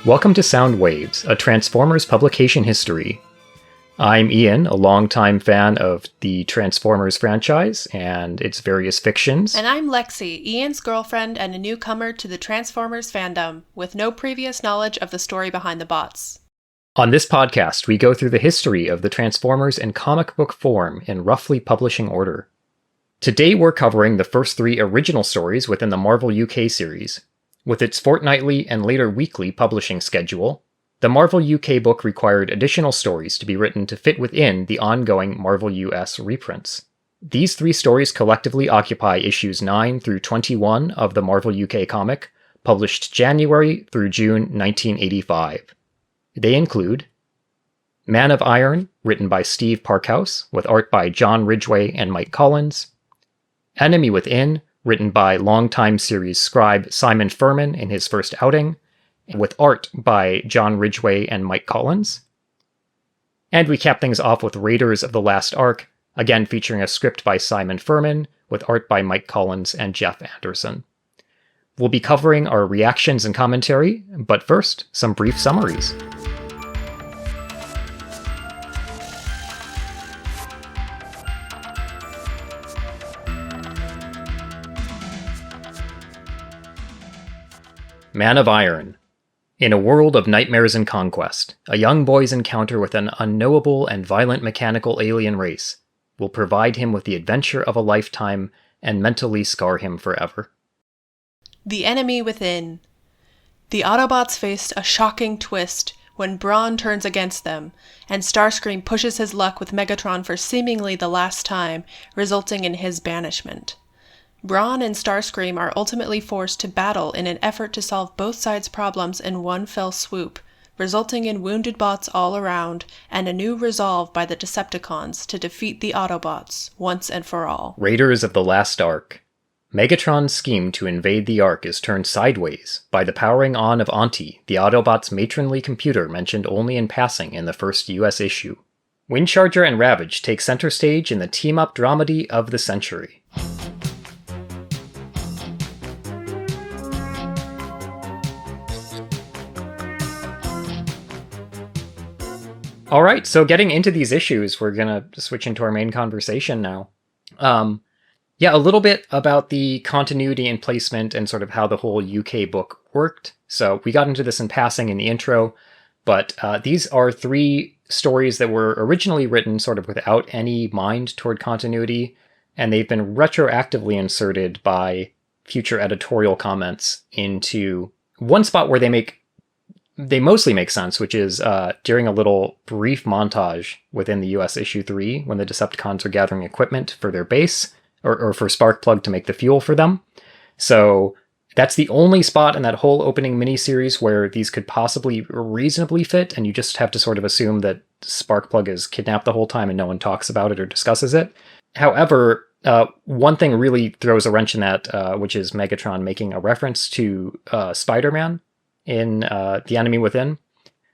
Welcome to Sound Waves, a Transformers publication history. I'm Ian, a longtime fan of the Transformers franchise and its various fictions. And I'm Lexi, Ian's girlfriend and a newcomer to the Transformers fandom, with no previous knowledge of the story behind the bots. On this podcast, we go through the history of the Transformers in comic book form in roughly publishing order. Today we're covering the first 3 original stories within the Marvel UK series. With its fortnightly and later weekly publishing schedule, the Marvel UK book required additional stories to be written to fit within the ongoing Marvel US reprints. These 3 stories collectively occupy issues 9 through 21 of the Marvel UK comic, published January through June 1985. They include Man of Iron, written by Steve Parkhouse, with art by John Ridgway and Mike Collins; Enemy Within, written by longtime series scribe Simon Furman in his first outing, with art by John Ridgway and Mike Collins. And we cap things off with Raiders of the Last Ark, again featuring a script by Simon Furman, with art by Mike Collins and Jeff Anderson. We'll be covering our reactions and commentary, but first, some brief summaries. Man of Iron. In a world of nightmares and conquest, a young boy's encounter with an unknowable and violent mechanical alien race will provide him with the adventure of a lifetime and mentally scar him forever. The Enemy Within. The Autobots faced a shocking twist when Brawn turns against them, and Starscream pushes his luck with Megatron for seemingly the last time, resulting in his banishment. Brawn and Starscream are ultimately forced to battle in an effort to solve both sides' problems in one fell swoop, resulting in wounded bots all around and a new resolve by the Decepticons to defeat the Autobots once and for all. Raiders of the Last Ark. Megatron's scheme to invade the Ark is turned sideways by the powering on of Auntie, the Autobots' matronly computer mentioned only in passing in the first US issue. Windcharger and Ravage take center stage in the team-up dramedy of the century. Alright, so getting into these issues, we're gonna switch into our main conversation now. A little bit about the continuity and placement and sort of how the whole UK book worked. So we got into this in passing in the intro, but these are 3 stories that were originally written sort of without any mind toward continuity, and they've been retroactively inserted by future editorial comments into one spot where they mostly make sense, which is during a little brief montage within the US issue 3 when the Decepticons are gathering equipment for their base, or for Sparkplug to make the fuel for them. So that's the only spot in that whole opening miniseries where these could possibly reasonably fit, and you just have to sort of assume that Sparkplug is kidnapped the whole time and no one talks about it or discusses it. However, one thing really throws a wrench in that, which is Megatron making a reference to Spider-Man in The Enemy Within.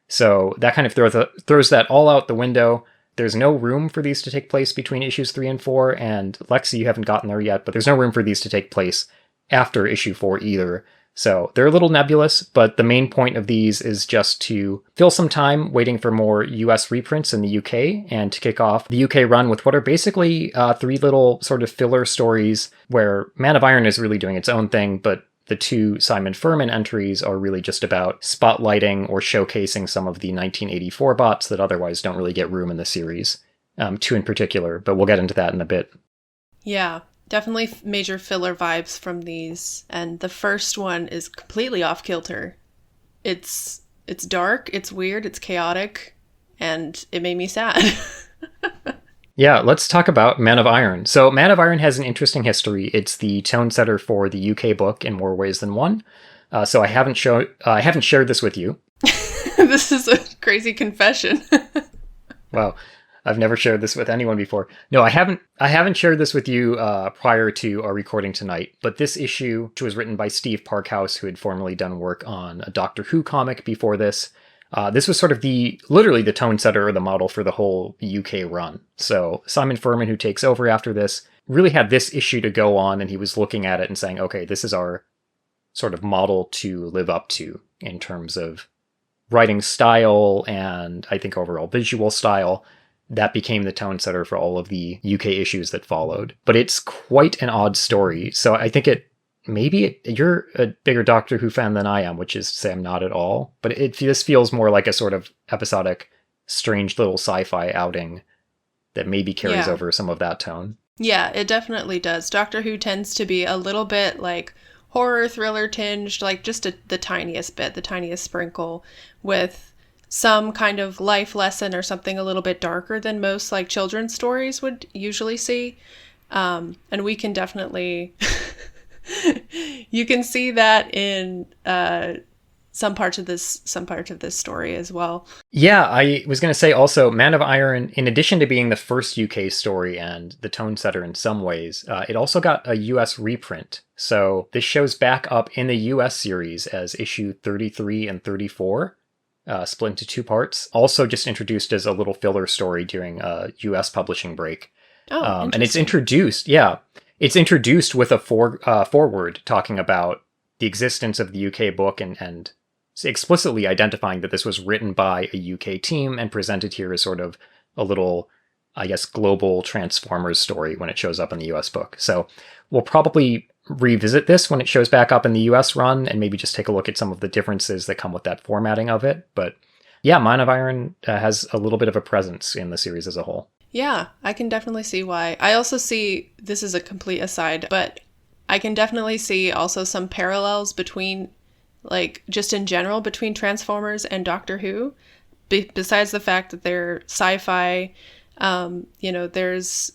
So that kind of throws that all out the window. There's no room for these to take place between issues 3 and 4, and Lexi, you haven't gotten there yet, but there's no room for these to take place after issue 4 either. So they're a little nebulous, but the main point of these is just to fill some time waiting for more US reprints in the UK, and to kick off the UK run with what are basically 3 little sort of filler stories where Man of Iron is really doing its own thing, but the 2 Simon Furman entries are really just about spotlighting or showcasing some of the 1984 bots that otherwise don't really get room in the series. 2 in particular, but we'll get into that in a bit. Yeah, definitely major filler vibes from these, and the first one is completely off-kilter. It's dark, it's weird, it's chaotic, and it made me sad. Yeah, let's talk about Man of Iron. So Man of Iron has an interesting history. It's the tone setter for the UK book in more ways than one. So I haven't shared this with you. This is a crazy confession. Wow, I've never shared this with anyone before. No, I haven't shared this with you prior to our recording tonight. But this issue, which was written by Steve Parkhouse, who had formerly done work on a Doctor Who comic before this, this was sort of literally the tone setter or the model for the whole UK run. So Simon Furman, who takes over after this, really had this issue to go on, and he was looking at it and saying, okay, this is our sort of model to live up to in terms of writing style and I think overall visual style that became the tone setter for all of the UK issues that followed. But it's quite an odd story. So I think you're a bigger Doctor Who fan than I am, which is to say I'm not at all. But this feels more like a sort of episodic, strange little sci-fi outing that maybe carries over some of that tone. Yeah, it definitely does. Doctor Who tends to be a little bit like horror thriller tinged, like just the tiniest bit, the tiniest sprinkle, with some kind of life lesson or something a little bit darker than most like children's stories would usually see. And we can definitely, you can see that in some parts of this story as well. Yeah, I was going to say also, Man of Iron, in addition to being the first UK story and the tone setter in some ways, it also got a US reprint. So this shows back up in the US series as issue 33 and 34, split into 2 parts. Also just introduced as a little filler story during a US publishing break. Oh, and it's introduced with a foreword talking about the existence of the UK book and explicitly identifying that this was written by a UK team and presented here as sort of a little, I guess, global Transformers story when it shows up in the US book. So we'll probably revisit this when it shows back up in the US run and maybe just take a look at some of the differences that come with that formatting of it. But yeah, Man of Iron has a little bit of a presence in the series as a whole. Yeah, I can definitely see why. I also see, this is a complete aside, but I can definitely see also some parallels between, like, just in general, between Transformers and Doctor Who. Besides the fact that they're sci-fi, there's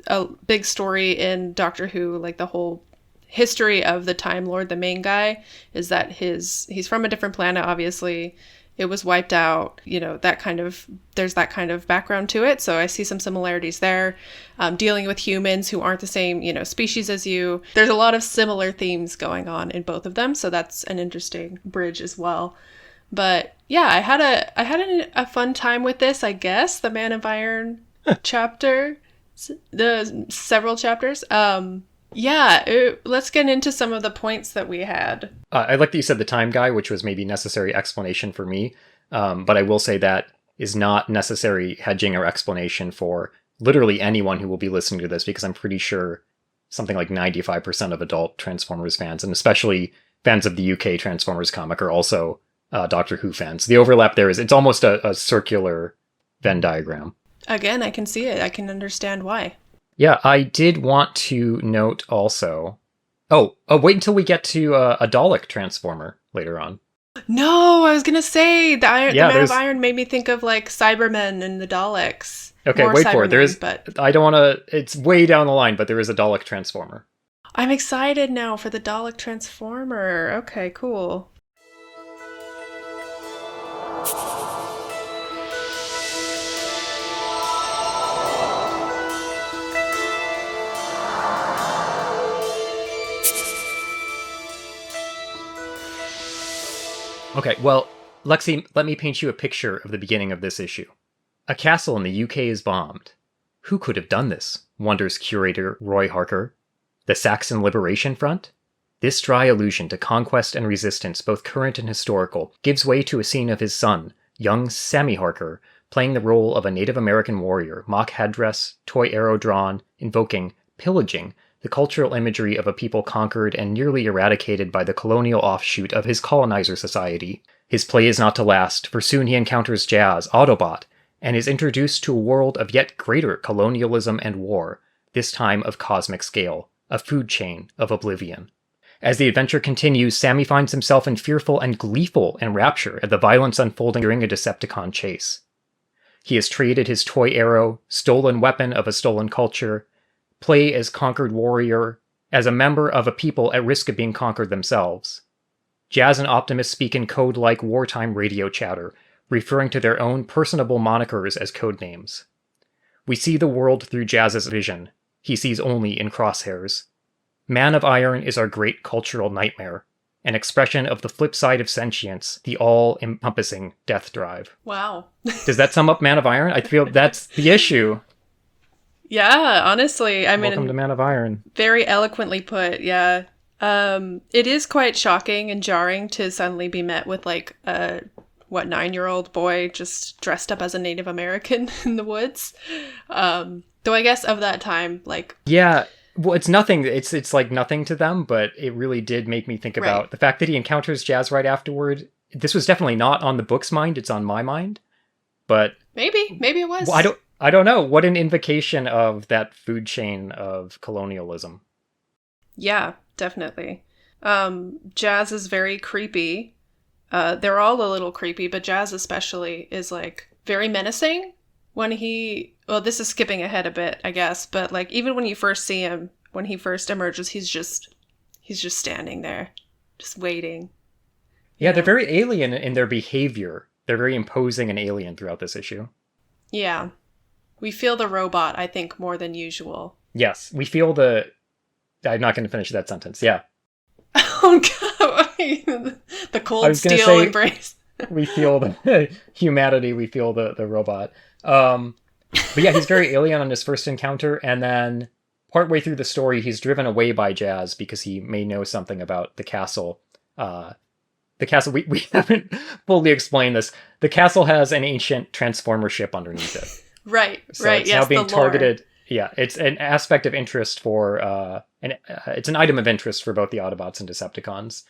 a big story in Doctor Who, like the whole history of the Time Lord, the main guy, is that he's from a different planet, obviously. It was wiped out, there's that kind of background to it. So I see some similarities there. Dealing with humans who aren't the same, species as you. There's a lot of similar themes going on in both of them. So that's an interesting bridge as well. But yeah, I had a fun time with this, I guess. The Man of Iron chapter, the several chapters. Let's get into some of the points that we had. I like that you said the time guy, which was maybe necessary explanation for me. But I will say that is not necessary hedging or explanation for literally anyone who will be listening to this, because I'm pretty sure something like 95% of adult Transformers fans, and especially fans of the UK Transformers comic, are also Doctor Who fans. The overlap there it's almost a circular Venn diagram. Again, I can see it. I can understand why. Yeah, I did want to note also... wait until we get to a Dalek Transformer later on. No, I was going to say, the Man of Iron made me think of, like, Cybermen and the Daleks. Okay, wait for it. I don't want to... It's way down the line, but there is a Dalek Transformer. I'm excited now for the Dalek Transformer. Okay, cool. Okay, well, Lexi, let me paint you a picture of the beginning of this issue. A castle in the UK is bombed. Who could have done this? Wonders curator Roy Harker. The Saxon Liberation Front? This dry allusion to conquest and resistance, both current and historical, gives way to a scene of his son, young Sammy Harker, playing the role of a Native American warrior, mock headdress, toy arrow drawn, invoking, pillaging, the cultural imagery of a people conquered and nearly eradicated by the colonial offshoot of his colonizer society. His play is not to last, for soon he encounters Jazz, Autobot, and is introduced to a world of yet greater colonialism and war, this time of cosmic scale, a food chain of oblivion. As the adventure continues, Sammy finds himself in fearful and gleeful enrapture at the violence unfolding during a Decepticon chase. He has traded his toy arrow, stolen weapon of a stolen culture, play as conquered warrior, as a member of a people at risk of being conquered themselves. Jazz and Optimus speak in code-like wartime radio chatter, referring to their own personable monikers as codenames. We see the world through Jazz's vision. He sees only in crosshairs. Man of Iron is our great cultural nightmare, an expression of the flip side of sentience, the all-encompassing death drive. Wow. Does that sum up Man of Iron? I feel that's the issue. Yeah, honestly, Welcome to Man of Iron. Very eloquently put, yeah. It is quite shocking and jarring to suddenly be met with, like, a 9-year-old boy just dressed up as a Native American in the woods. Though I guess of that time, like... Yeah, well, it's nothing. It's like nothing to them, but it really did make me think about the fact that he encounters Jazz right afterward. This was definitely not on the book's mind. It's on my mind. But maybe it was. Well, I don't know. What an invocation of that food chain of colonialism. Yeah, definitely. Jazz is very creepy. They're all a little creepy, but Jazz especially is like very menacing when well, this is skipping ahead a bit, I guess, but like even when you first see him, when he first emerges, he's just standing there, just waiting. Yeah, they're very alien in their behavior. They're very imposing and alien throughout this issue. Yeah. We feel the robot, I think, more than usual. Yes, we feel I'm not going to finish that sentence. Yeah. Oh, God. The cold steel embrace. We feel the humanity. We feel the robot. But yeah, he's very alien on his first encounter. And then partway through the story, he's driven away by Jazz because he may know something about the castle. The castle, we haven't fully explained this. The castle has an ancient Transformer ship underneath it. Right, so right. It's yes, now being the lore. targeted. Yeah, it's an aspect of interest for, it's an item of interest for both the Autobots and Decepticons.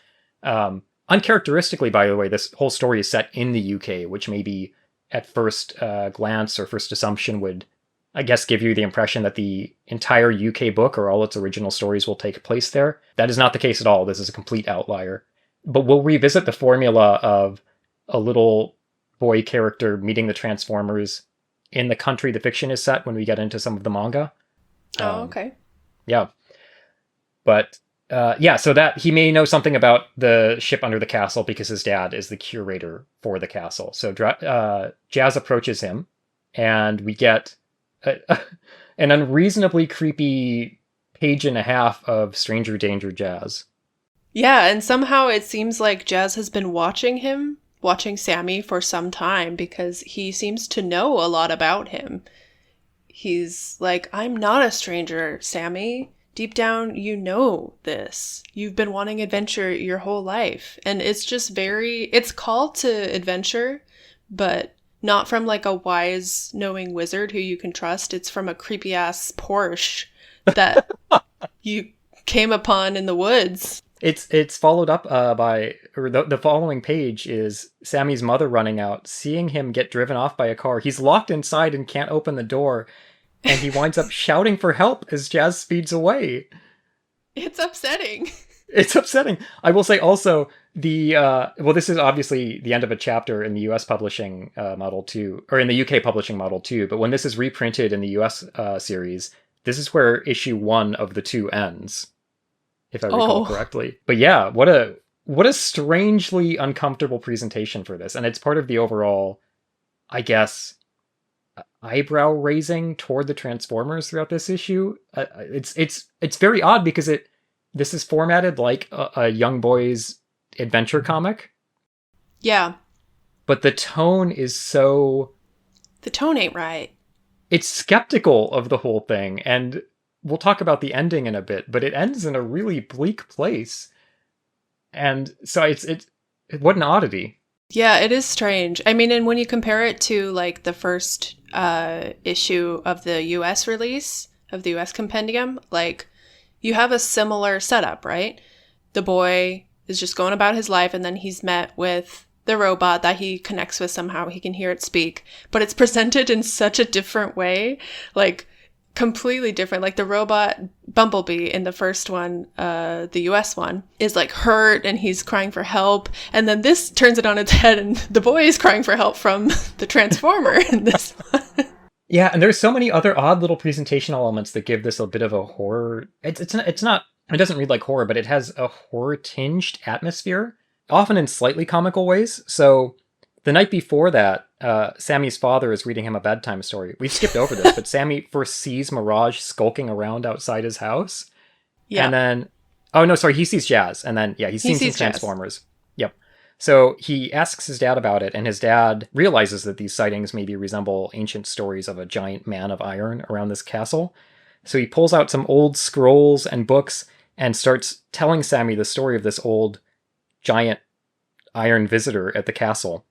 Uncharacteristically, by the way, this whole story is set in the UK, which maybe at first glance or first assumption would, I guess, give you the impression that the entire UK book or all its original stories will take place there. That is not the case at all. This is a complete outlier. But we'll revisit the formula of a little boy character meeting the Transformers in the country the fiction is set when we get into some of the manga. Oh, okay. Yeah. But, so that he may know something about the ship under the castle because his dad is the curator for the castle. So Jazz approaches him, and we get an unreasonably creepy page and a half of Stranger Danger Jazz. Yeah, and somehow it seems like Jazz has been watching Sammy for some time because he seems to know a lot about him. He's like, I'm not a stranger, Sammy. Deep down, you know this. You've been wanting adventure your whole life. And it's just it's called to adventure, but not from like a wise, knowing wizard who you can trust. It's from a creepy-ass Porsche that you came upon in the woods. It's followed up by the following page is Sammy's mother running out, seeing him get driven off by a car. He's locked inside and can't open the door, and he winds up shouting for help as Jazz speeds away. It's upsetting. It's upsetting. I will say also this is obviously the end of a chapter in the US publishing model too, or in the UK publishing model too. But when this is reprinted in the US series, this is where issue 1 of the 2 ends. If I recall correctly. But yeah, what a strangely uncomfortable presentation for this. And it's part of the overall, I guess, eyebrow raising toward the Transformers throughout this issue. It's very odd because this is formatted like a young boy's adventure comic. Yeah. But the tone is so... The tone ain't right. It's skeptical of the whole thing, and we'll talk about the ending in a bit, but it ends in a really bleak place. And so it's what an oddity. Yeah, it is strange. I mean, and when you compare it to like the first issue of the US release, of the US compendium, like you have a similar setup, right? The boy is just going about his life, and then he's met with the robot that he connects with somehow. He can hear it speak, but it's presented in such a different way. Like, completely different. Like the robot Bumblebee in the first one, the US one, is like hurt and he's crying for help, and then this turns it on its head and the boy is crying for help from the Transformer in this one. Yeah, and there's so many other odd little presentation elements that give this a bit of a horror. It's not it doesn't read like horror, but it has a horror-tinged atmosphere, often in slightly comical ways. So the night before that, Sammy's father is reading him a bedtime story. We've skipped over this, but Sammy first sees Mirage skulking around outside his house. Yeah. And then... Oh, no, sorry, he sees Jazz. And then, he's seen some Transformers. Jazz. Yep. So he asks his dad about it, and his dad realizes that these sightings maybe resemble ancient stories of a giant man of iron around this castle. So he pulls out some old scrolls and books and starts telling Sammy the story of this old giant iron visitor at the castle.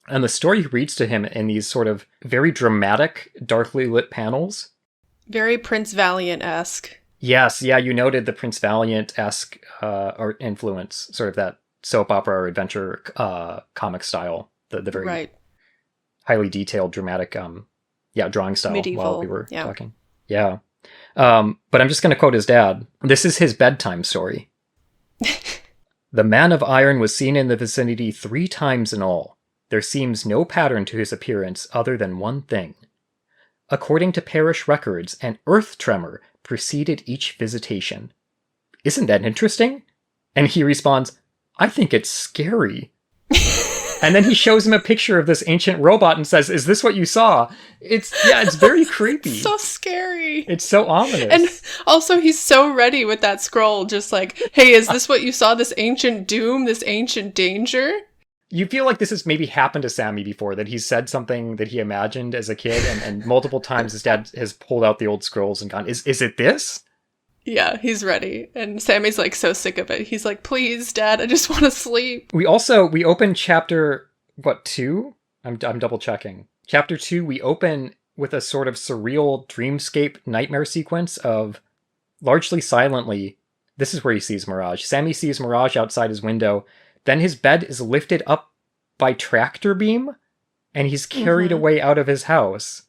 And the story reads to him in these sort of very dramatic, darkly lit panels. Very Prince Valiant-esque. Yes, yeah, you noted the Prince Valiant-esque art influence, sort of that soap opera or adventure comic style, the very highly detailed, dramatic, drawing style. Medieval, while we were talking. Yeah. But I'm just going to quote his dad. This is his bedtime story. The man of iron was seen in the vicinity 3 times in all. There seems no pattern to his appearance other than one thing. According to parish records, an earth tremor preceded each visitation. Isn't that interesting? And he responds, I think it's scary. And then he shows him a picture of this ancient robot and says, is this what you saw? It's very creepy. It's so scary. It's so ominous. And also he's so ready with that scroll, just like, hey, is this what you saw? This ancient doom, this ancient danger? You feel like this has maybe happened to Sammy before, that he's said something that he imagined as a kid, and multiple times his dad has pulled out the old scrolls and gone, is it this? Yeah, he's ready. And Sammy's like so sick of it. He's like, please, Dad, I just want to sleep. We open chapter, 2? I'm double checking. Chapter 2, we open with a sort of surreal dreamscape nightmare sequence of, largely silently, this is where he sees Mirage. Sammy sees Mirage outside his window. Then his bed is lifted up by tractor beam, and he's carried away out of his house.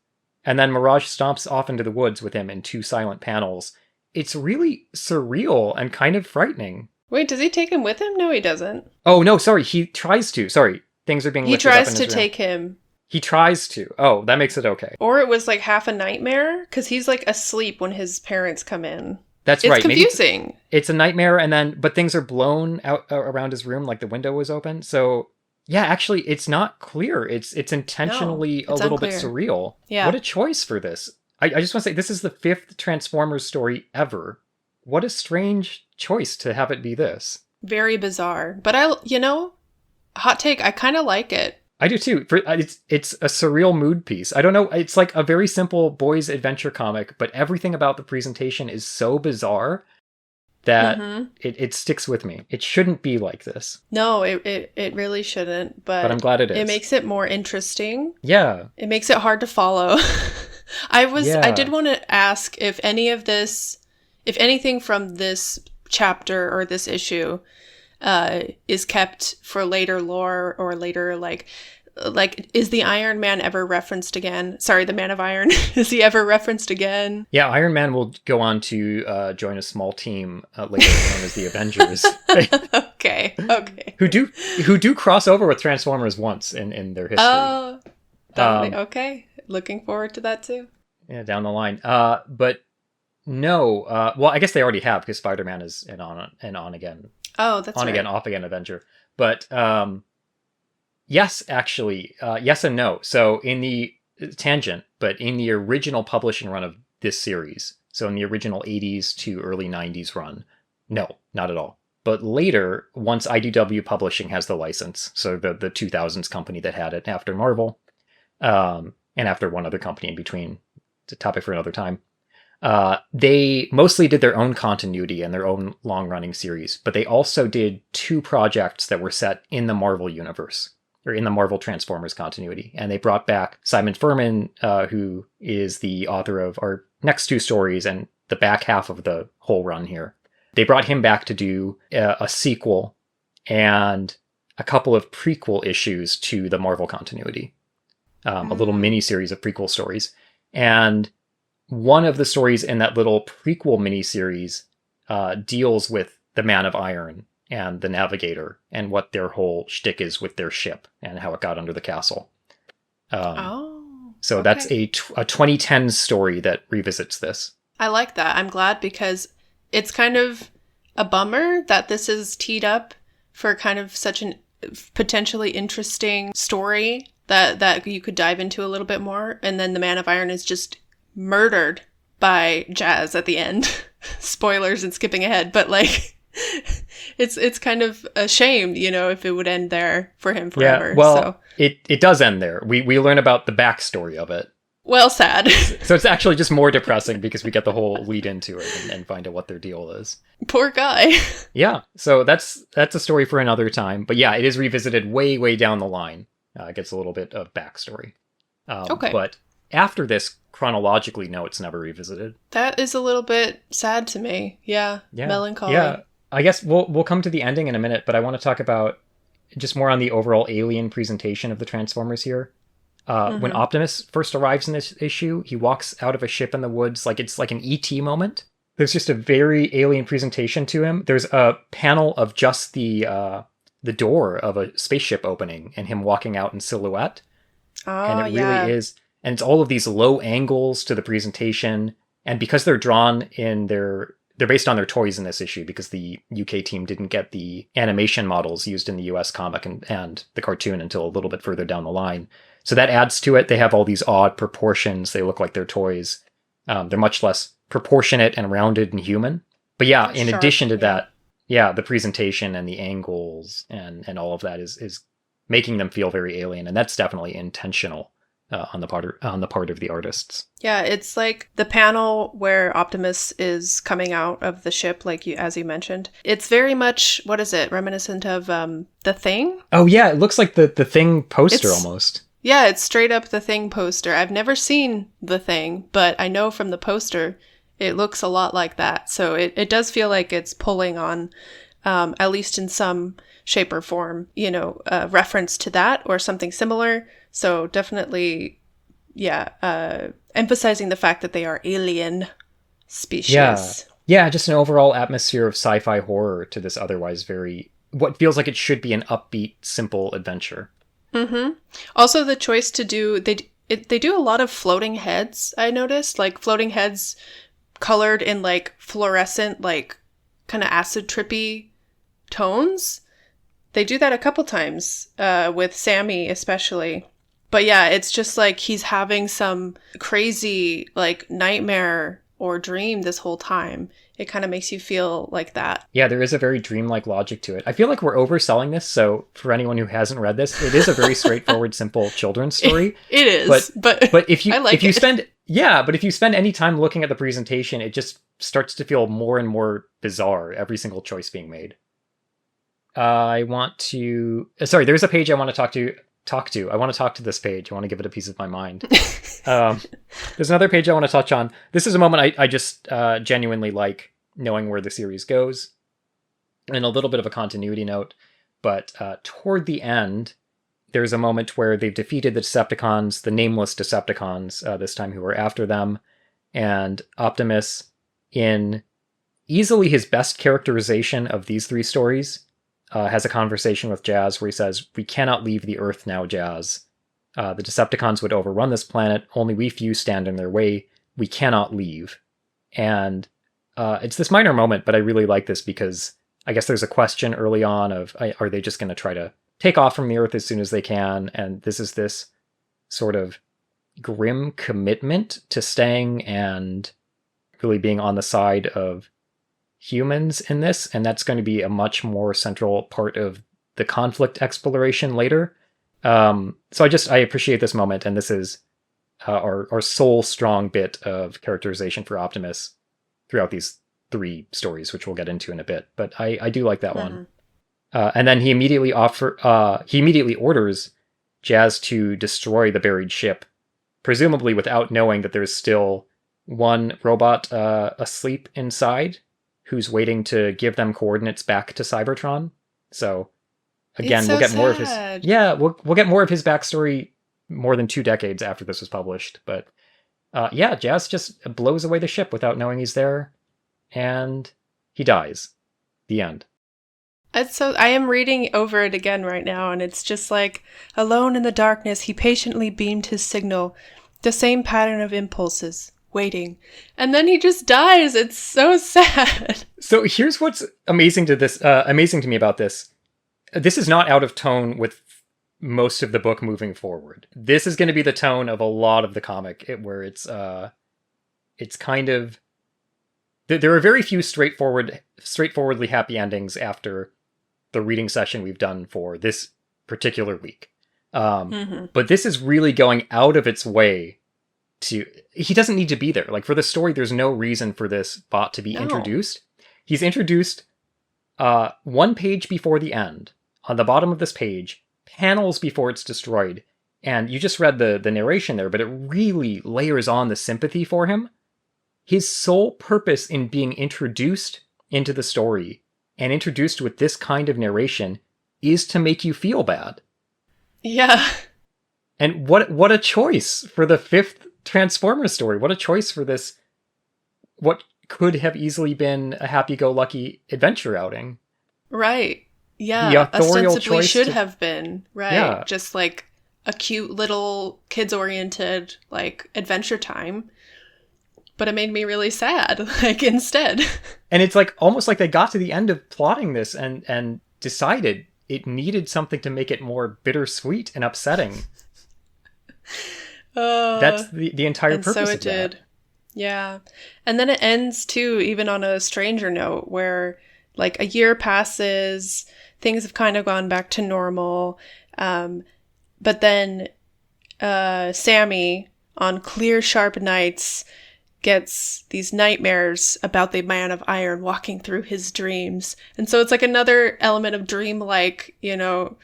And then Mirage stomps off into the woods with him in 2 silent panels. It's really surreal and kind of frightening. Wait, does he take him with him? No, he doesn't. Oh, no, sorry, he tries to. Sorry, things are being lifted up in his room. He tries to take him. He tries to. Oh, that makes it okay. Or it was like half a nightmare, because he's like asleep when his parents come in. That's right. It's confusing. Maybe it's a nightmare, but things are blown out around his room, like the window was open. So, yeah, actually, it's not clear. It's intentionally a little bit surreal. Yeah. What a choice for this. I just want to say, this is the 5th Transformers story ever. What a strange choice to have it be this. Very bizarre. But hot take, I kind of like it. I do too. It's a surreal mood piece. I don't know. It's like a very simple boys' adventure comic, but everything about the presentation is so bizarre that it sticks with me. It shouldn't be like this. No, it really shouldn't. But I'm glad it is. It makes it more interesting. Yeah. It makes it hard to follow. I did want to ask if anything from this chapter or this issue is kept for later lore or later like is the Iron Man ever referenced again? Sorry, the Man of Iron. Is he ever referenced again? Yeah, Iron Man will go on to join a small team later known as the Avengers. Okay. Who do cross over with Transformers once in their history. Oh, okay. Looking forward to that too. Yeah, down the line. But no. Well, I guess they already have, because Spider-Man is an on again. Oh, that's on right. again, off again Avenger. But yes, actually, yes and no. So in the tangent, but in the original publishing run of this series, so in the original 80s to early 90s run, no, not at all. But later, once IDW Publishing has the license, so the 2000s company that had it after Marvel, and after one other company in between, it's a topic for another time, they mostly did their own continuity and their own long-running series, but they also did 2 projects that were set in the Marvel universe, or in the Marvel Transformers continuity. And they brought back Simon Furman, who is the author of our next 2 stories and the back half of the whole run here. They brought him back to do a sequel and a couple of prequel issues to the Marvel continuity. A little mini-series of prequel stories. And one of the stories in that little prequel miniseries deals with the Man of Iron and the Navigator and what their whole shtick is with their ship and how it got under the castle. So that's a 2010 story that revisits this. I like that. I'm glad, because it's kind of a bummer that this is teed up for kind of such an potentially interesting story that you could dive into a little bit more. And then the Man of Iron is just murdered by Jazz at the end. Spoilers and skipping ahead, but like it's kind of a shame, if it would end there for him forever. Yeah, well, so. it does end there. We learn about the backstory of it. Well, sad. So it's actually just more depressing because we get the whole lead into it and find out what their deal is. Poor guy. Yeah, so that's a story for another time. But yeah, it is revisited way, way down the line. Gets a little bit of backstory. Okay. But after this, chronologically, no, it's never revisited. That is a little bit sad to me. Yeah. Yeah. Melancholy. Yeah. I guess we'll come to the ending in a minute, but I want to talk about just more on the overall alien presentation of the Transformers here. When Optimus first arrives in this issue, he walks out of a ship in the woods like it's like an ET moment. There's just a very alien presentation to him. There's a panel of just the door of a spaceship opening and him walking out in silhouette. And it really is. And it's all of these low angles to the presentation. And because they're drawn in they're based on their toys in this issue because the UK team didn't get the animation models used in the US comic and the cartoon until a little bit further down the line. So that adds to it. They have all these odd proportions. They look like they're toys. They're much less proportionate and rounded and human. But yeah, in addition to that, the presentation and the angles and all of that is making them feel very alien. And that's definitely intentional on the part of the artists. Yeah, it's like the panel where Optimus is coming out of the ship, as you mentioned. It's very much, what is it, reminiscent of The Thing? Oh yeah, it looks like the Thing poster almost. Yeah, it's straight up The Thing poster. I've never seen The Thing, but I know from the poster it looks a lot like that. So it does feel like it's pulling on, at least in some shape or form, a reference to that or something similar. So definitely, emphasizing the fact that they are alien species. Yeah, just an overall atmosphere of sci-fi horror to this otherwise what feels like it should be an upbeat, simple adventure. Mm-hmm. Also, the choice to do, they do a lot of floating heads, I noticed, like floating heads colored in like fluorescent, like kind of acid trippy tones. They do that a couple times with Sammy especially. But yeah, it's just like he's having some crazy like nightmare or dream this whole time. It kind of makes you feel like that. Yeah, there is a very dreamlike logic to it. I feel like we're overselling this, so for anyone who hasn't read this, it is a very straightforward, simple children's story. It is, but if you if you spend any time looking at the presentation, it just starts to feel more and more bizarre. Every single choice being made. There's a page I want to talk to. I want to talk to this page. I want to give it a piece of my mind. There's another page I want to touch on. This is a moment I just genuinely like, knowing where the series goes. And a little bit of a continuity note. But toward the end, there's a moment where they've defeated the Decepticons, the nameless Decepticons, this time, who are after them. And Optimus, in easily his best characterization of these three stories, has a conversation with Jazz where he says, "We cannot leave the Earth now, Jazz. The Decepticons would overrun this planet. Only we few stand in their way. We cannot leave." And it's this minor moment, but I really like this because I guess there's a question early on of, are they just going to try to take off from the Earth as soon as they can? And this is this sort of grim commitment to staying and really being on the side of humans in this, and that's going to be a much more central part of the conflict exploration later. So I appreciate this moment, and this is our sole strong bit of characterization for Optimus throughout these three stories, which we'll get into in a bit. But I do like that one. And then he immediately orders Jazz to destroy the buried ship, presumably without knowing that there's still one robot asleep inside, who's waiting to give them coordinates back to Cybertron. So again, we'll get more of his we'll get more of his backstory more than 2 decades after this was published. But Jazz just blows away the ship without knowing he's there, and he dies. The end. I am reading over it again right now, and it's just like, alone in the darkness, he patiently beamed his signal, the same pattern of impulses. Waiting, and then he just dies. It's so sad. So here's what's amazing to me about this. This is not out of tone with most of the book moving forward. This is going to be the tone of a lot of the comic, where it's kind of, there are very few straightforwardly happy endings after the reading session we've done for this particular week. But this is really going out of its way. He doesn't need to be there. Like, for the story, there's no reason for this bot to be introduced. He's introduced 1 page before the end. On the bottom of this page, panels before it's destroyed. And you just read the narration there, but it really layers on the sympathy for him. His sole purpose in being introduced into the story and introduced with this kind of narration is to make you feel bad. Yeah. And what a choice for the 5th Transformers story. What a choice for this, what could have easily been a happy-go-lucky adventure outing. Right. Yeah. The authorial ostensibly choice should have been. Right. Yeah. Just like a cute little kids-oriented like adventure time. But it made me really sad, like, instead. And it's like almost like they got to the end of plotting this and decided it needed something to make it more bittersweet and upsetting. That's the entire purpose of that. So it did. Yeah. And then it ends, too, even on a stranger note, where, like, a year passes, things have kind of gone back to normal, but then Sammy, on clear, sharp nights, gets these nightmares about the Man of Iron walking through his dreams. And so it's like another element of dream-like, you don't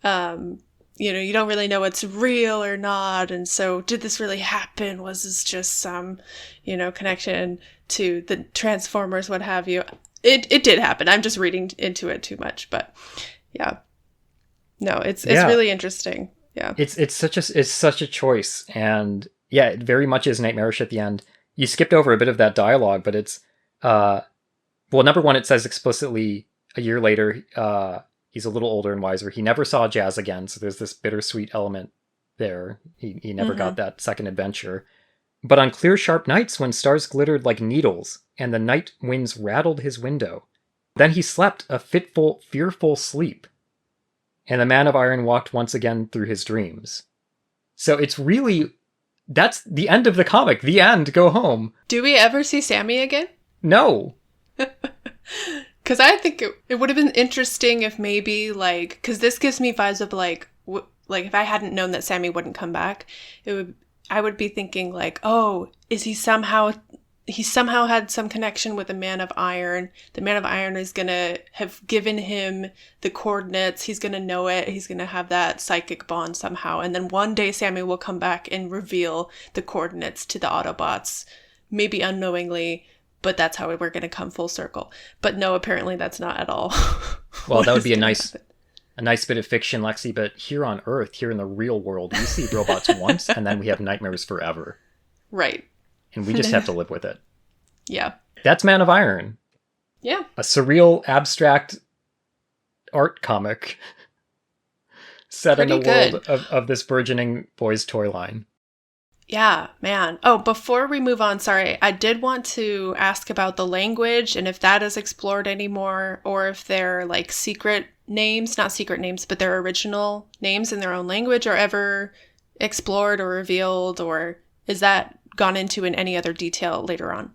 really know what's real or not. And so did this really happen? Was this just some, connection to the Transformers, what have you? It did happen. I'm just reading into it too much, but yeah. No, it's really interesting. Yeah. It's such a choice. And yeah, it very much is nightmarish at the end. You skipped over a bit of that dialogue, but it's, number one, it says explicitly a year later, he's a little older and wiser. He never saw Jazz again, so there's this bittersweet element there. He never got that second adventure. But on clear, sharp nights when stars glittered like needles and the night winds rattled his window, then he slept a fitful, fearful sleep, and the Man of Iron walked once again through his dreams. So it's really... That's the end of the comic. The end. Go home. Do we ever see Sammy again? No. Because I think it would have been interesting if maybe, like... Because this gives me vibes of, like if I hadn't known that Sammy wouldn't come back, I would be thinking, like, oh, is he somehow had some connection with the Man of Iron. The Man of Iron is going to have given him the coordinates. He's going to know it. He's going to have that psychic bond somehow. And then one day Sammy will come back and reveal the coordinates to the Autobots, maybe unknowingly, but that's how we're going to come full circle. But no, apparently that's not at all. Well, that would be a nice bit of fiction, Lexi, but here on Earth, here in the real world, we see robots once and then we have nightmares forever. Right. And we just have to live with it. Yeah. That's Man of Iron. Yeah. A surreal, abstract art comic set Pretty in the world of this burgeoning boys' toy line. Yeah, man. Oh, before we move on, sorry, I did want to ask about the language and if that is explored anymore, or if they're like secret names, not secret names, but their original names in their own language are ever explored or revealed, or is that gone into in any other detail later on?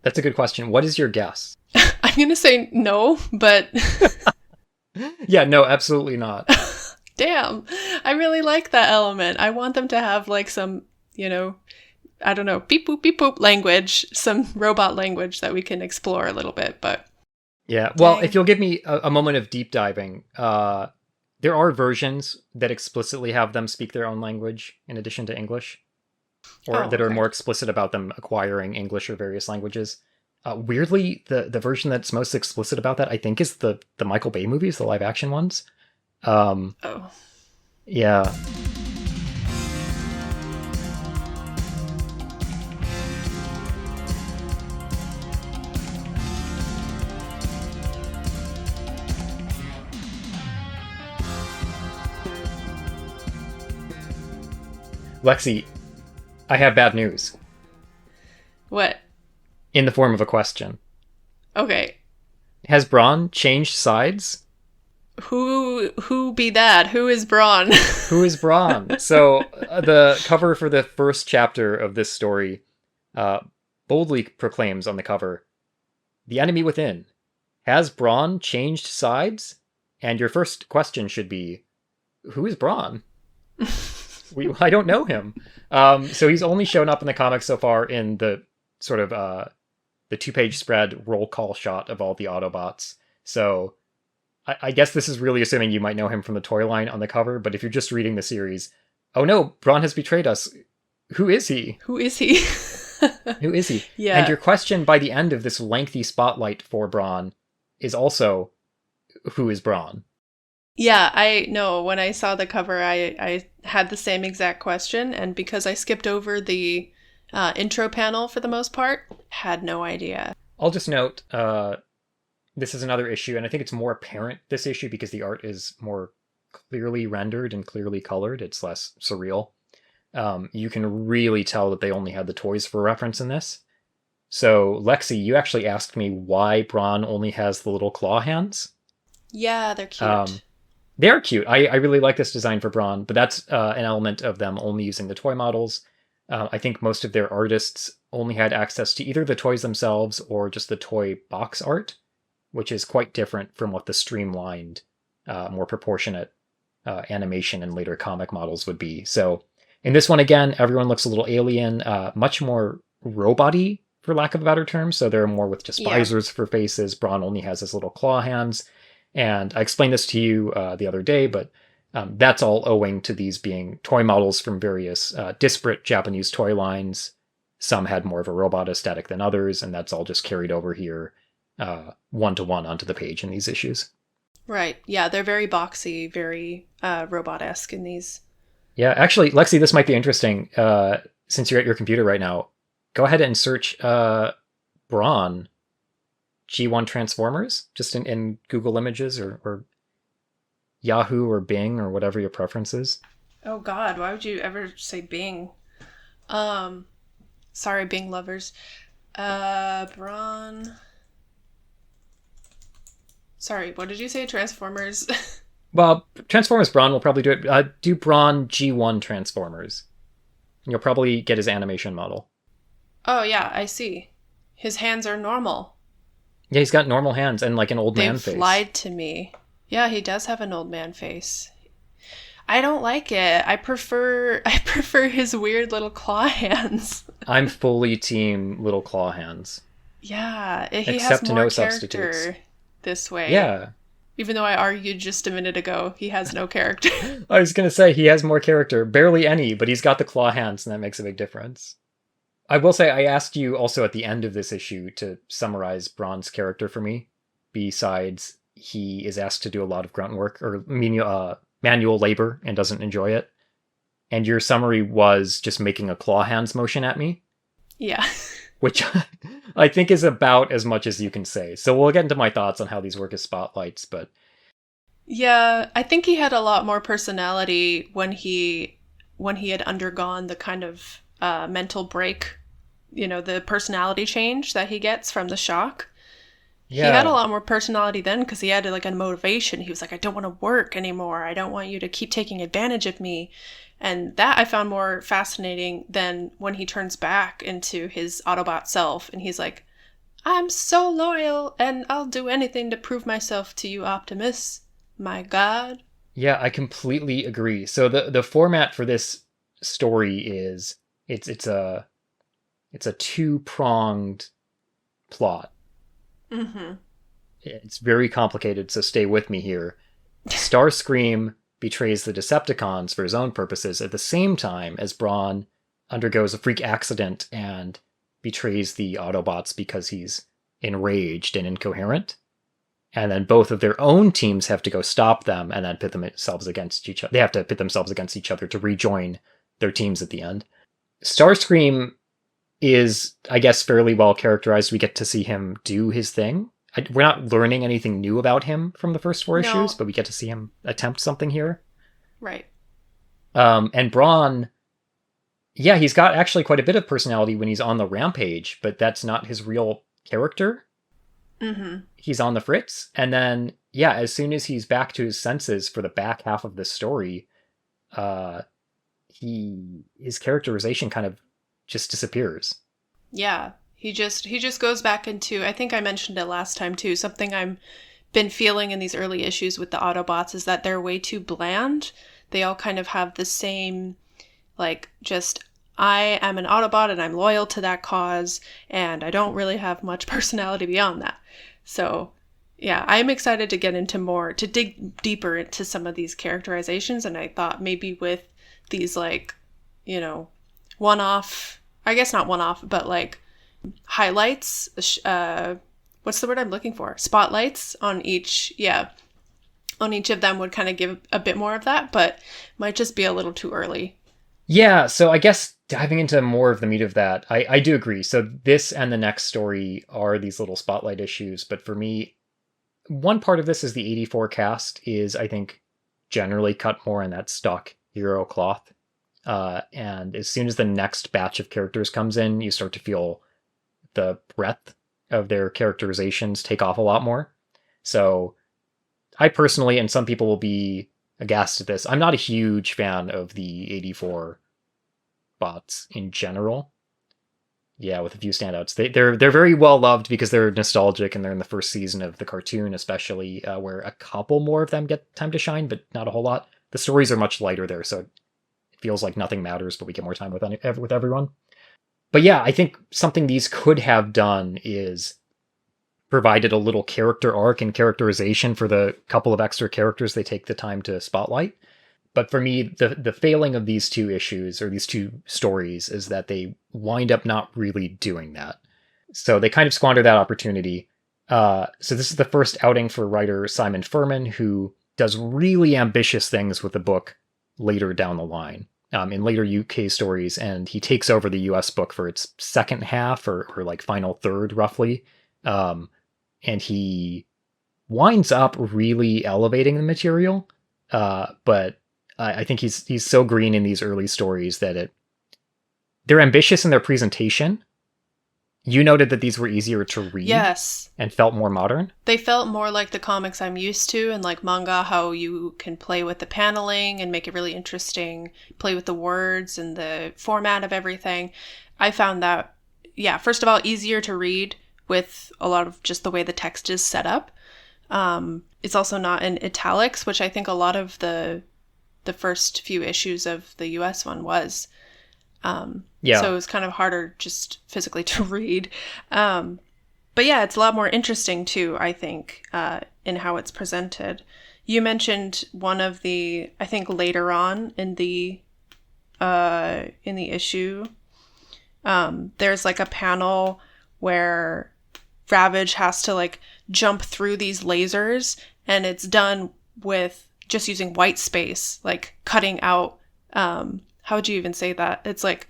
That's a good question. What is your guess? I'm going to say no, but... Yeah, no, absolutely not. Damn. I really like that element. I want them to have like some, I don't know, beep boop, beep boop language, some robot language that we can explore a little bit, but... Yeah, well, if you'll give me a moment of deep diving, there are versions that explicitly have them speak their own language in addition to English. Or that are more explicit about them acquiring English or various languages. Weirdly, the version that's most explicit about that, I think, is the Michael Bay movies, the live action ones. Yeah. Lexi, I have bad news. What? In the form of a question. Okay. Has Brawn changed sides? Who be that? Who is Brawn? Who is Brawn? So the cover for the first chapter of this story boldly proclaims on the cover, "The enemy within. Has Brawn changed sides?" And your first question should be, who is Brawn? I don't know him. So he's only shown up in the comics so far in the sort of the 2-page spread roll call shot of all the Autobots. So I guess this is really assuming you might know him from the toy line on the cover, but if you're just reading the series, oh no, Braun has betrayed us. Who is he? Who is he? Who is he? And Yeah. your question by the end of this lengthy spotlight for Braun is also, who is Braun? Yeah, I know. When I saw the cover, I had the same exact question, and because I skipped over the intro panel for the most part, had no idea. I'll just note, this is another issue, and I think it's more apparent this issue because the art is more clearly rendered and clearly colored. It's less surreal. You can really tell that they only had the toys for reference in this. So, Lexi, you actually asked me why Braun only has the little claw hands. Yeah, they're cute. They're cute. I really like this design for Braun, but that's an element of them only using the toy models. I think most of their artists only had access to either the toys themselves or just the toy box art, which is quite different from what the streamlined, more proportionate animation and later comic models would be. So in this one, again, everyone looks a little alien, much more robot-y, for lack of a better term. So they're more with just Yeah. visors for faces. Braun only has his little claw hands. And I explained this to you the other day, but that's all owing to these being toy models from various disparate Japanese toy lines. Some had more of a robot aesthetic than others, and that's all just carried over here one-to-one onto the page in these issues. Right. Yeah, they're very boxy, very robot-esque in these. Yeah, actually, Lexi, this might be interesting. Since you're at your computer right now, go ahead and search Braun G1 Transformers just in Google Images or Yahoo or Bing or whatever your preference is. Oh God, why would you ever say Bing? Sorry, Bing lovers. Braun. Sorry, what did you say? Transformers. Well, Transformers Braun will probably do it. Do Braun G1 Transformers. You'll probably get his animation model. Oh yeah, I see. His hands are normal. Yeah, he's got normal hands and like an old man They've face. lied to me. Yeah, he does have an old man face. I don't like it. I prefer his weird little claw hands. I'm fully team little claw hands. Yeah, he has Except more no character substitutes. this way. Yeah. Even though I argued just a minute ago he has no character. I was going to say he has more character. Barely any, but he's got the claw hands, and that makes a big difference. I will say I asked you also at the end of this issue to summarize Braun's character for me. Besides, he is asked to do a lot of grunt work or manual labor and doesn't enjoy it. And your summary was just making a claw hands motion at me, Yeah. which I think is about as much as you can say. So we'll get into my thoughts on how these work as spotlights, but Yeah, I think he had a lot more personality when he had undergone the kind of mental break, the personality change that he gets from the shock. yeah. He had a lot more personality then because he had like a motivation. He was like, I don't want to work anymore. I don't want you to keep taking advantage of me. And that I found more fascinating than when he turns back into his Autobot self and he's like, I'm so loyal and I'll do anything to prove myself to you, Optimus. My God. Yeah, I completely agree. So the format for this story is it's a two-pronged plot. Mm-hmm. It's very complicated, so stay with me here. Starscream betrays the Decepticons for his own purposes at the same time as Braun undergoes a freak accident and betrays the Autobots because he's enraged and incoherent. And then both of their own teams have to go stop them and then pit themselves against each other. They have to pit themselves against each other to rejoin their teams at the end. Starscream is, I guess, fairly well characterized. We get to see him do his thing. We're not learning anything new about him from the first four issues, but we get to see him attempt something here. Right. And Braun, yeah, he's got actually quite a bit of personality when he's on the rampage, but that's not his real character. Mm-hmm. He's on the fritz. And then, yeah, as soon as he's back to his senses for the back half of the story, his characterization kind of just disappears. Yeah. He just goes back into, I think I mentioned it last time too, something I'm been feeling in these early issues with the Autobots is that they're way too bland. They all kind of have the same, like, just, I am an Autobot and I'm loyal to that cause, and I don't really have much personality beyond that. So Yeah, I'm excited to get into more, to dig deeper into some of these characterizations. And I thought maybe with these, like, you know, one-off, I guess not one-off, but like highlights, what's the word I'm looking for? Spotlights on each, on each of them would kind of give a bit more of that, but might just be a little too early. Yeah, so I guess diving into more of the meat of that, I do agree. So this and the next story are these little spotlight issues, but for me, one part of this is the 84 cast is, I think, generally cut more in that stock hero cloth. And as soon as the next batch of characters comes in, you start to feel the breadth of their characterizations take off a lot more. So I personally, and some people will be aghast at this, I'm not a huge fan of the 84 bots in general. Yeah, with a few standouts. They're very well loved because they're nostalgic and they're in the first season of the cartoon, especially where a couple more of them get time to shine, but not a whole lot. The stories are much lighter there, so it feels like nothing matters, but we get more time with everyone. But yeah, I think something these could have done is provided a little character arc and characterization for the couple of extra characters they take the time to spotlight. But for me, the failing of these two issues or these two stories is that they wind up not really doing that. So they kind of squander that opportunity. So this is the first outing for writer Simon Furman, who does really ambitious things with the book later down the line, in later UK stories, and he takes over the US book for its second half or like final third, roughly. And he winds up really elevating the material, but I think he's so green in these early stories that they're ambitious in their presentation. You noted that these were easier to read. Yes. And felt more modern. They felt more like the comics I'm used to, and like manga, how you can play with the paneling and make it really interesting, play with the words and the format of everything. I found that, first of all, easier to read with a lot of just the way the text is set up. It's also not in italics, which I think a lot of the first few issues of the US one was. So it was kind of harder just physically to read. But yeah, it's a lot more interesting too, I think, in how it's presented. You mentioned one of the, I think later on in the issue, there's like a panel where Ravage has to like jump through these lasers, and it's done with just using white space, like cutting out, how would you even say that? It's like,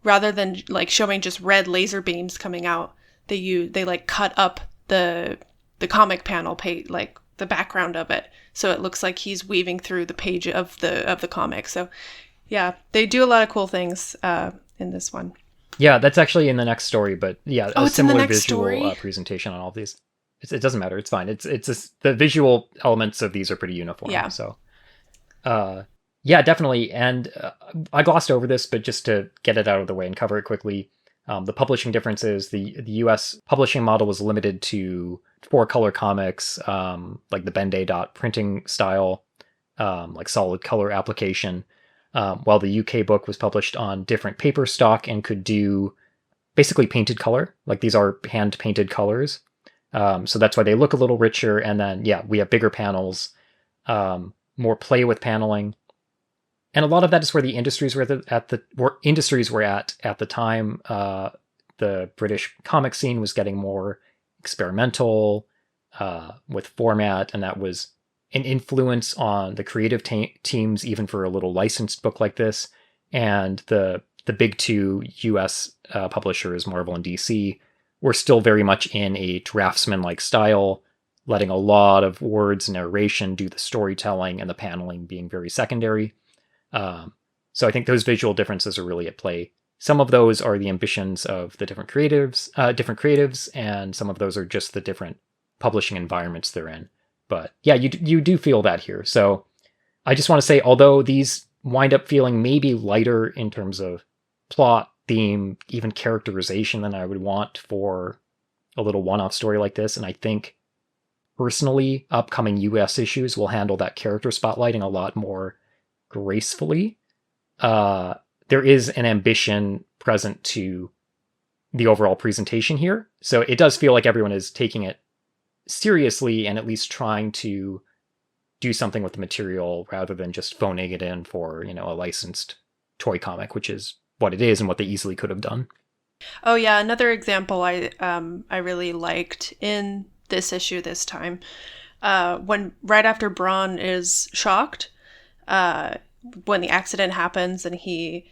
rather than like showing just red laser beams coming out, they like cut up the comic panel page, like the background of it, so it looks like he's weaving through the page of the comic. So yeah, they do a lot of cool things in this one. Yeah, that's actually in the next story, but yeah, a similar visual presentation on all of these. It doesn't matter. It's fine. It's just, the visual elements of these are pretty uniform. Yeah. So, yeah, definitely. And I glossed over this, but just to get it out of the way and cover it quickly, the publishing differences, the US publishing model was limited to 4-color comics, like the Ben-Day dot printing style, like solid color application, while the UK book was published on different paper stock and could do basically painted color. Like these are hand painted colors. So that's why they look a little richer. And then, yeah, we have bigger panels, more play with paneling. And a lot of that is where the industries were at the time. The British comic scene was getting more experimental with format, and that was an influence on the creative teams, even for a little licensed book like this. And the big two US publishers, Marvel and DC, were still very much in a draftsman-like style, letting a lot of words and narration do the storytelling, and the paneling being very secondary. So I think those visual differences are really at play. Some of those are the ambitions of the different creatives, and some of those are just the different publishing environments they're in. But yeah, you do feel that here. So I just want to say, although these wind up feeling maybe lighter in terms of plot, theme, even characterization than I would want for a little one-off story like this, and I think personally upcoming US issues will handle that character spotlighting a lot more gracefully. There is an ambition present to the overall presentation here, so it does feel like everyone is taking it seriously and at least trying to do something with the material rather than just phoning it in for, a licensed toy comic, which is what it is and what they easily could have done. Oh yeah, another example I really liked in this issue this time, when right after Braun is shocked, when the accident happens and he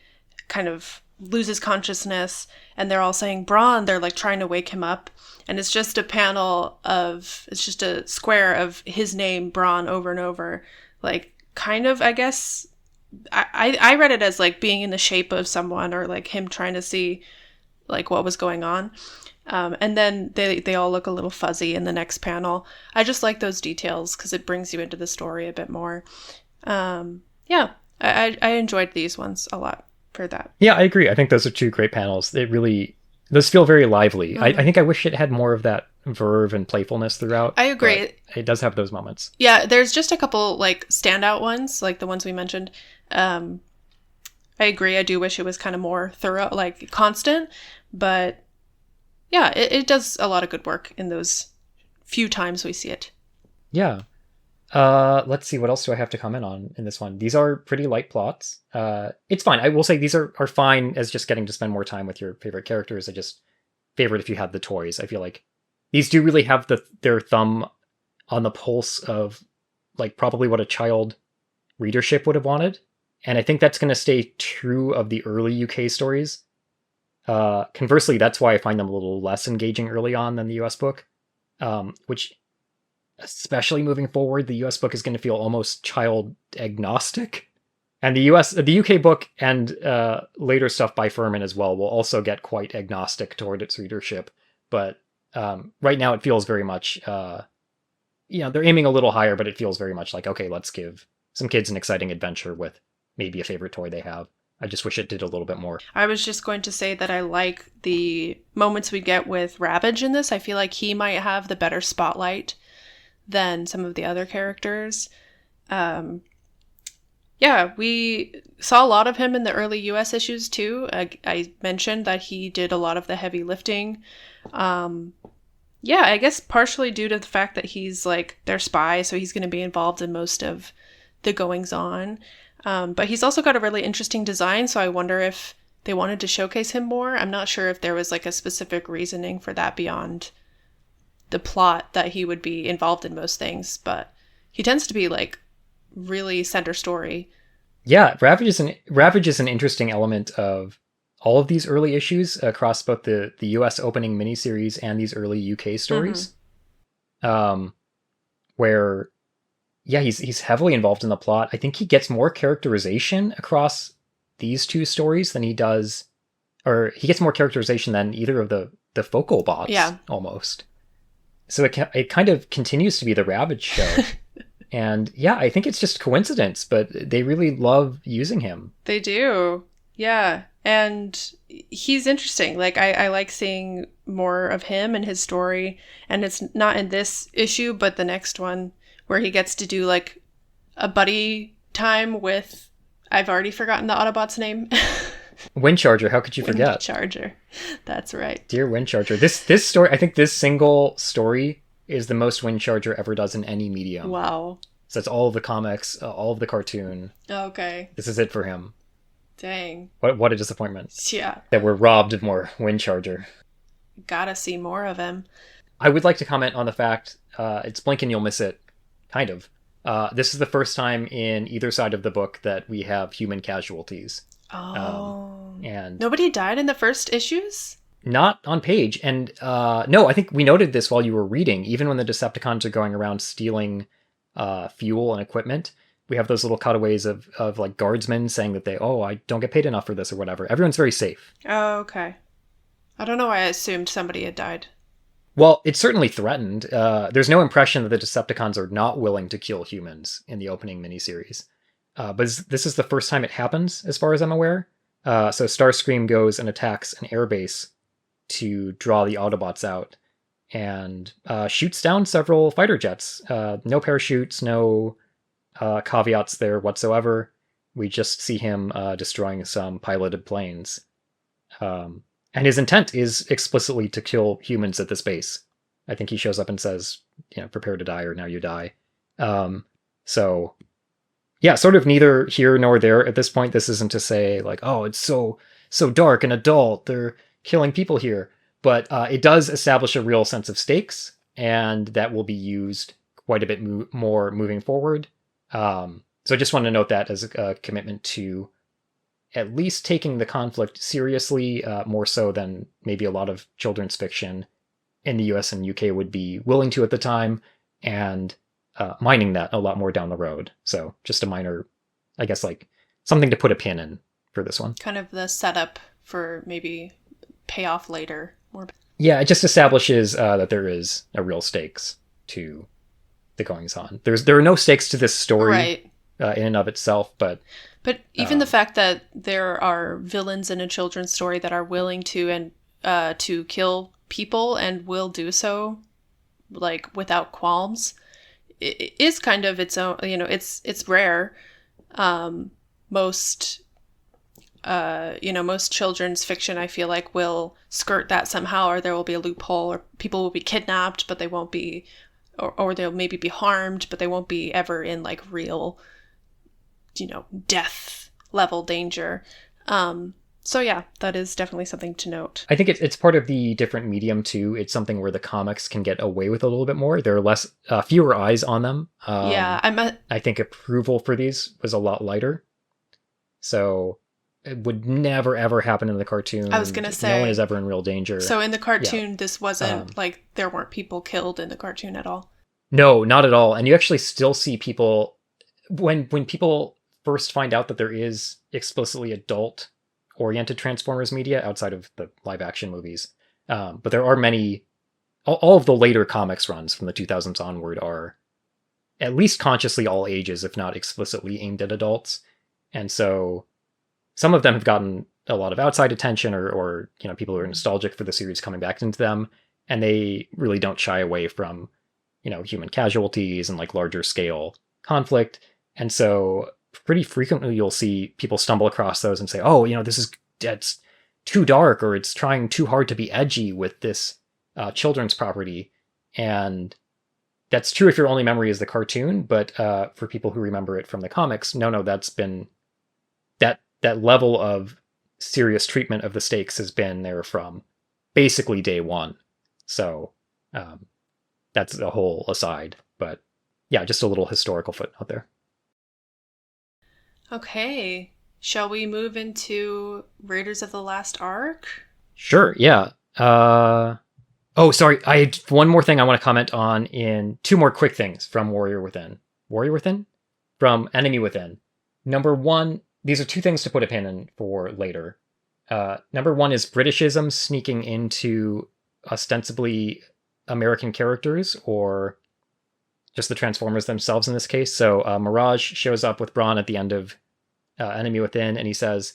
kind of loses consciousness, and they're all saying Braun, they're like trying to wake him up, and it's just it's just a square of his name, Braun, over and over, like kind of, I guess. I read it as like being in the shape of someone, or like him trying to see like what was going on. And then they all look a little fuzzy in the next panel. I just like those details because it brings you into the story a bit more. Yeah, I enjoyed these ones a lot for that. Yeah, I agree. I think those are two great panels. Those feel very lively. Mm-hmm. I think I wish it had more of that verve and playfulness throughout. I agree. It does have those moments. Yeah, there's just a couple like standout ones, like the ones we mentioned. I agree. I do wish it was kind of more thorough, like constant, but yeah, it does a lot of good work in those few times we see it. Yeah. Let's see, what else do I have to comment on in this one? These are pretty light plots. It's fine. I will say these are fine as just getting to spend more time with your favorite characters. I just favorite if you had the toys. I feel like these do really have their thumb on the pulse of like probably what a child readership would have wanted. And I think that's going to stay true of the early UK stories. Conversely, that's why I find them a little less engaging early on than the US book, which, especially moving forward, the US book is going to feel almost child agnostic. And the UK book and later stuff by Furman as well will also get quite agnostic toward its readership. But right now it feels very much, they're aiming a little higher, but it feels very much like, okay, let's give some kids an exciting adventure with maybe a favorite toy they have. I just wish it did a little bit more. I was just going to say that I like the moments we get with Ravage in this. I feel like he might have the better spotlight than some of the other characters. Yeah, we saw a lot of him in the early US issues too. I mentioned that he did a lot of the heavy lifting. Yeah, I guess partially due to the fact that he's like their spy, so he's going to be involved in most of the goings on. But he's also got a really interesting design, so I wonder if they wanted to showcase him more. I'm not sure if there was like a specific reasoning for that beyond the plot that he would be involved in most things, but he tends to be like really center story. Yeah, Ravage is an interesting element of all of these early issues across both the US opening miniseries and these early UK stories. Mm-hmm. Where he's heavily involved in the plot. I think he gets more characterization across these two stories than he does, or he gets more characterization than either of the focal bots, almost. So it kind of continues to be the Ravage show. And yeah, I think it's just coincidence, but they really love using him. They do. Yeah. And he's interesting. Like, I like seeing more of him and his story. And it's not in this issue, but the next one, where he gets to do like a buddy time with, I've already forgotten the Autobot's name. Windcharger, how could you forget? Windcharger, that's right. Dear Windcharger. This story, I think this single story is the most Windcharger ever does in any medium. Wow. So it's all of the comics, all of the cartoon. Okay. This is it for him. Dang. What a disappointment. Yeah. That we're robbed of more Windcharger. Gotta see more of him. I would like to comment on the fact, it's blink and you'll miss it, kind of. This is the first time in either side of the book that we have human casualties. Oh. And nobody died in the first issues? Not on page. And no, I think we noted this while you were reading. Even when the Decepticons are going around stealing fuel and equipment, we have those little cutaways of like guardsmen saying that I don't get paid enough for this or whatever. Everyone's very safe. Oh, okay. I don't know why I assumed somebody had died. Well, it's certainly threatened. There's no impression that the Decepticons are not willing to kill humans in the opening miniseries. But this is the first time it happens, as far as I'm aware. So Starscream goes and attacks an airbase to draw the Autobots out and shoots down several fighter jets. No parachutes, no caveats there whatsoever. We just see him destroying some piloted planes. And his intent is explicitly to kill humans at this base. I think he shows up and says, prepare to die or now you die. So yeah, sort of neither here nor there at this point. This isn't to say like, oh, it's so dark and adult, they're killing people here. But it does establish a real sense of stakes, and that will be used quite a bit more moving forward. So I just want to note that as a commitment to at least taking the conflict seriously, more so than maybe a lot of children's fiction in the US and UK would be willing to at the time, and mining that a lot more down the road. So just a minor, I guess, like something to put a pin in for this one. Kind of the setup for maybe payoff later. Yeah, it just establishes that there is a real stakes to the goings on. There are no stakes to this story, right, in and of itself, but even the fact that there are villains in a children's story that are willing to to kill people and will do so like without qualms, it is kind of its own. It's rare. Most children's fiction, I feel like, will skirt that somehow, or there will be a loophole, or people will be kidnapped, but they won't be, or they'll maybe be harmed, but they won't be ever in like real, death level danger. So yeah, that is definitely something to note. I think it's part of the different medium too. It's something where the comics can get away with a little bit more. There are fewer eyes on them. I think approval for these was a lot lighter. So it would never ever happen in the cartoon. I was gonna say no one is ever in real danger. So in the cartoon, this wasn't like there weren't people killed in the cartoon at all. No, not at all. And you actually still see people when people first find out that there is explicitly adult oriented Transformers media outside of the live action movies. But there are many, all of the later comics runs from the 2000s onward are at least consciously all ages, if not explicitly aimed at adults. And so some of them have gotten a lot of outside attention, or people who are nostalgic for the series coming back into them, and they really don't shy away from human casualties and like larger scale conflict. And so pretty frequently you'll see people stumble across those and say, oh, it's too dark, or it's trying too hard to be edgy with this children's property. And that's true if your only memory is the cartoon, but for people who remember it from the comics, no, that's been that level of serious treatment of the stakes has been there from basically day one. So that's a whole aside, but yeah, just a little historical footnote there. Okay, shall we move into Raiders of the Lost Ark? Sure, yeah. Oh, sorry, I had one more thing I want to comment on in two more quick things from Warrior Within. Warrior Within? From Enemy Within. Number one, these are two things to put a pin in for later. Number one is Britishisms sneaking into ostensibly American characters, or just the Transformers themselves in this case. So Mirage shows up with Brawn at the end of Enemy Within, and he says,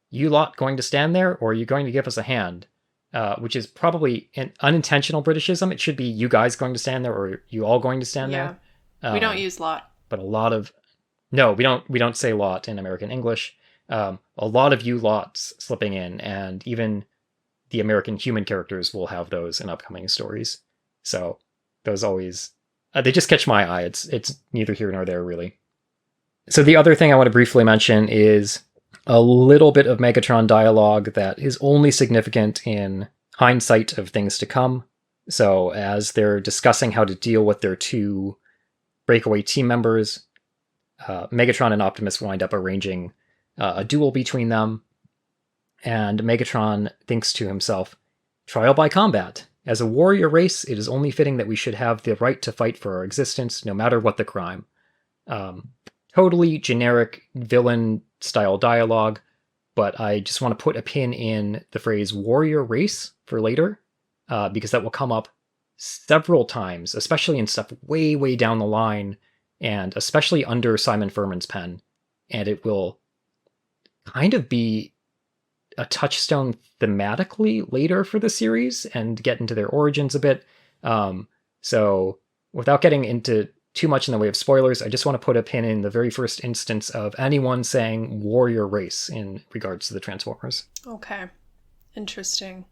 "You lot going to stand there, or are you going to give us a hand?" Which is probably an unintentional Britishism. It should be "you guys going to stand there," or "you all going to stand there." We don't use lot. But a lot of... No, we don't say lot in American English. A lot of you lots slipping in, and even the American human characters will have those in upcoming stories. So those always... they just catch my eye. It's neither here nor there, really. So the other thing I want to briefly mention is a little bit of Megatron dialogue that is only significant in hindsight of things to come. So as they're discussing how to deal with their two breakaway team members, Megatron and Optimus wind up arranging a duel between them. And Megatron thinks to himself, "Trial by combat. As a warrior race, it is only fitting that we should have the right to fight for our existence, no matter what the crime." Totally generic villain-style dialogue, but I just want to put a pin in the phrase warrior race for later, because that will come up several times, especially in stuff way, way down the line, and especially under Simon Furman's pen. And it will kind of be a touchstone thematically later for the series and get into their origins a bit. So without getting into too much in the way of spoilers, I just want to put a pin in the very first instance of anyone saying warrior race in regards to the Transformers. Okay. Interesting.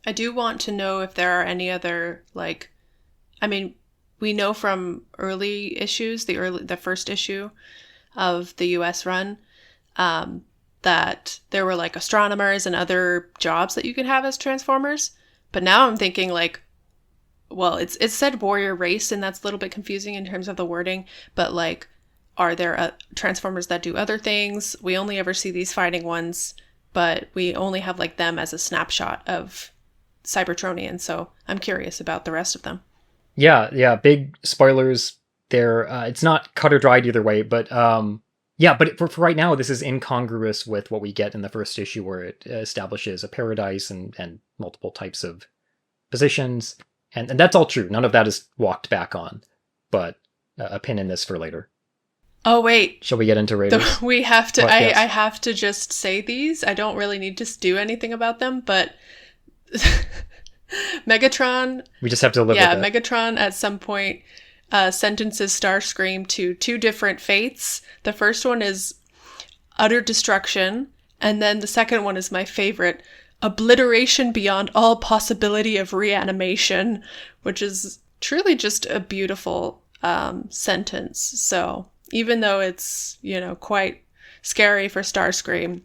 I do want to know if there are any other, like, I mean, we know from early issues, the first issue of the US run, that there were like astronomers and other jobs that you could have as Transformers. But now I'm thinking like, well, it said warrior race, and that's a little bit confusing in terms of the wording. But like, are there Transformers that do other things? We only ever see these fighting ones, but we only have like them as a snapshot of Cybertronian. So I'm curious about the rest of them. Yeah, big spoilers there. It's not cut or dried either way, but yeah, but for right now, this is incongruous with what we get in the first issue, where it establishes a paradise and multiple types of positions, and that's all true. None of that is walked back on, but a pin in this for later. Oh wait, Shall we get into Raiders? we have to. What? Yes. I have to just say these. I don't really need to do anything about them, but Megatron. We just have to live Yeah, with it. Megatron at some point sentences Starscream to two different fates. The first one is utter destruction, and then the second one is my favorite, obliteration beyond all possibility of reanimation, which is truly just a beautiful sentence. So even though it's, quite scary for Starscream,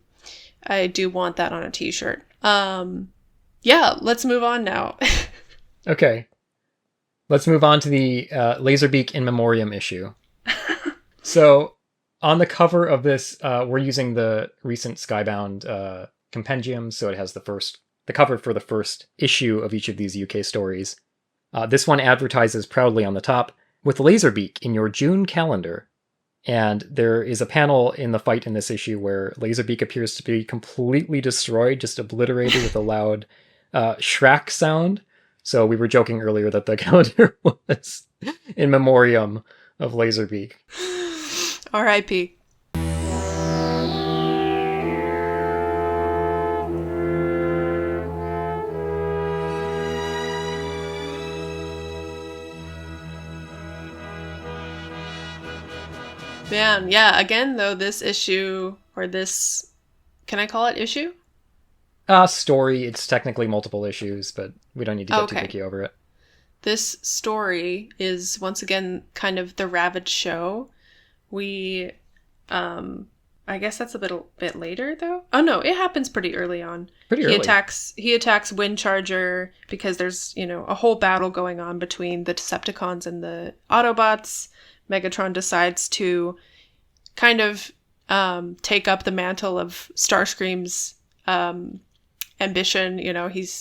I do want that on a t-shirt. Yeah, let's move on now. Okay. Let's move on to the Laserbeak in Memoriam issue. So, on the cover of this, we're using the recent Skybound compendium, so it has the cover for the first issue of each of these UK stories. This one advertises proudly on the top, with Laserbeak in your June calendar. And there is a panel in the fight in this issue where Laserbeak appears to be completely destroyed, just obliterated with a loud Shrek sound. So we were joking earlier that the calendar was in memoriam of Laserbeak. R.I.P. Man, yeah, again, though, this issue, or this, can I call it issue? Story, it's technically multiple issues, but we don't need to get too picky over it. This story is, once again, kind of the Ravage show. We, I guess that's a bit later, though. Oh, no, it happens pretty early on. Pretty early. He attacks Windcharger because there's, a whole battle going on between the Decepticons and the Autobots. Megatron decides to kind of take up the mantle of Starscream's ambition.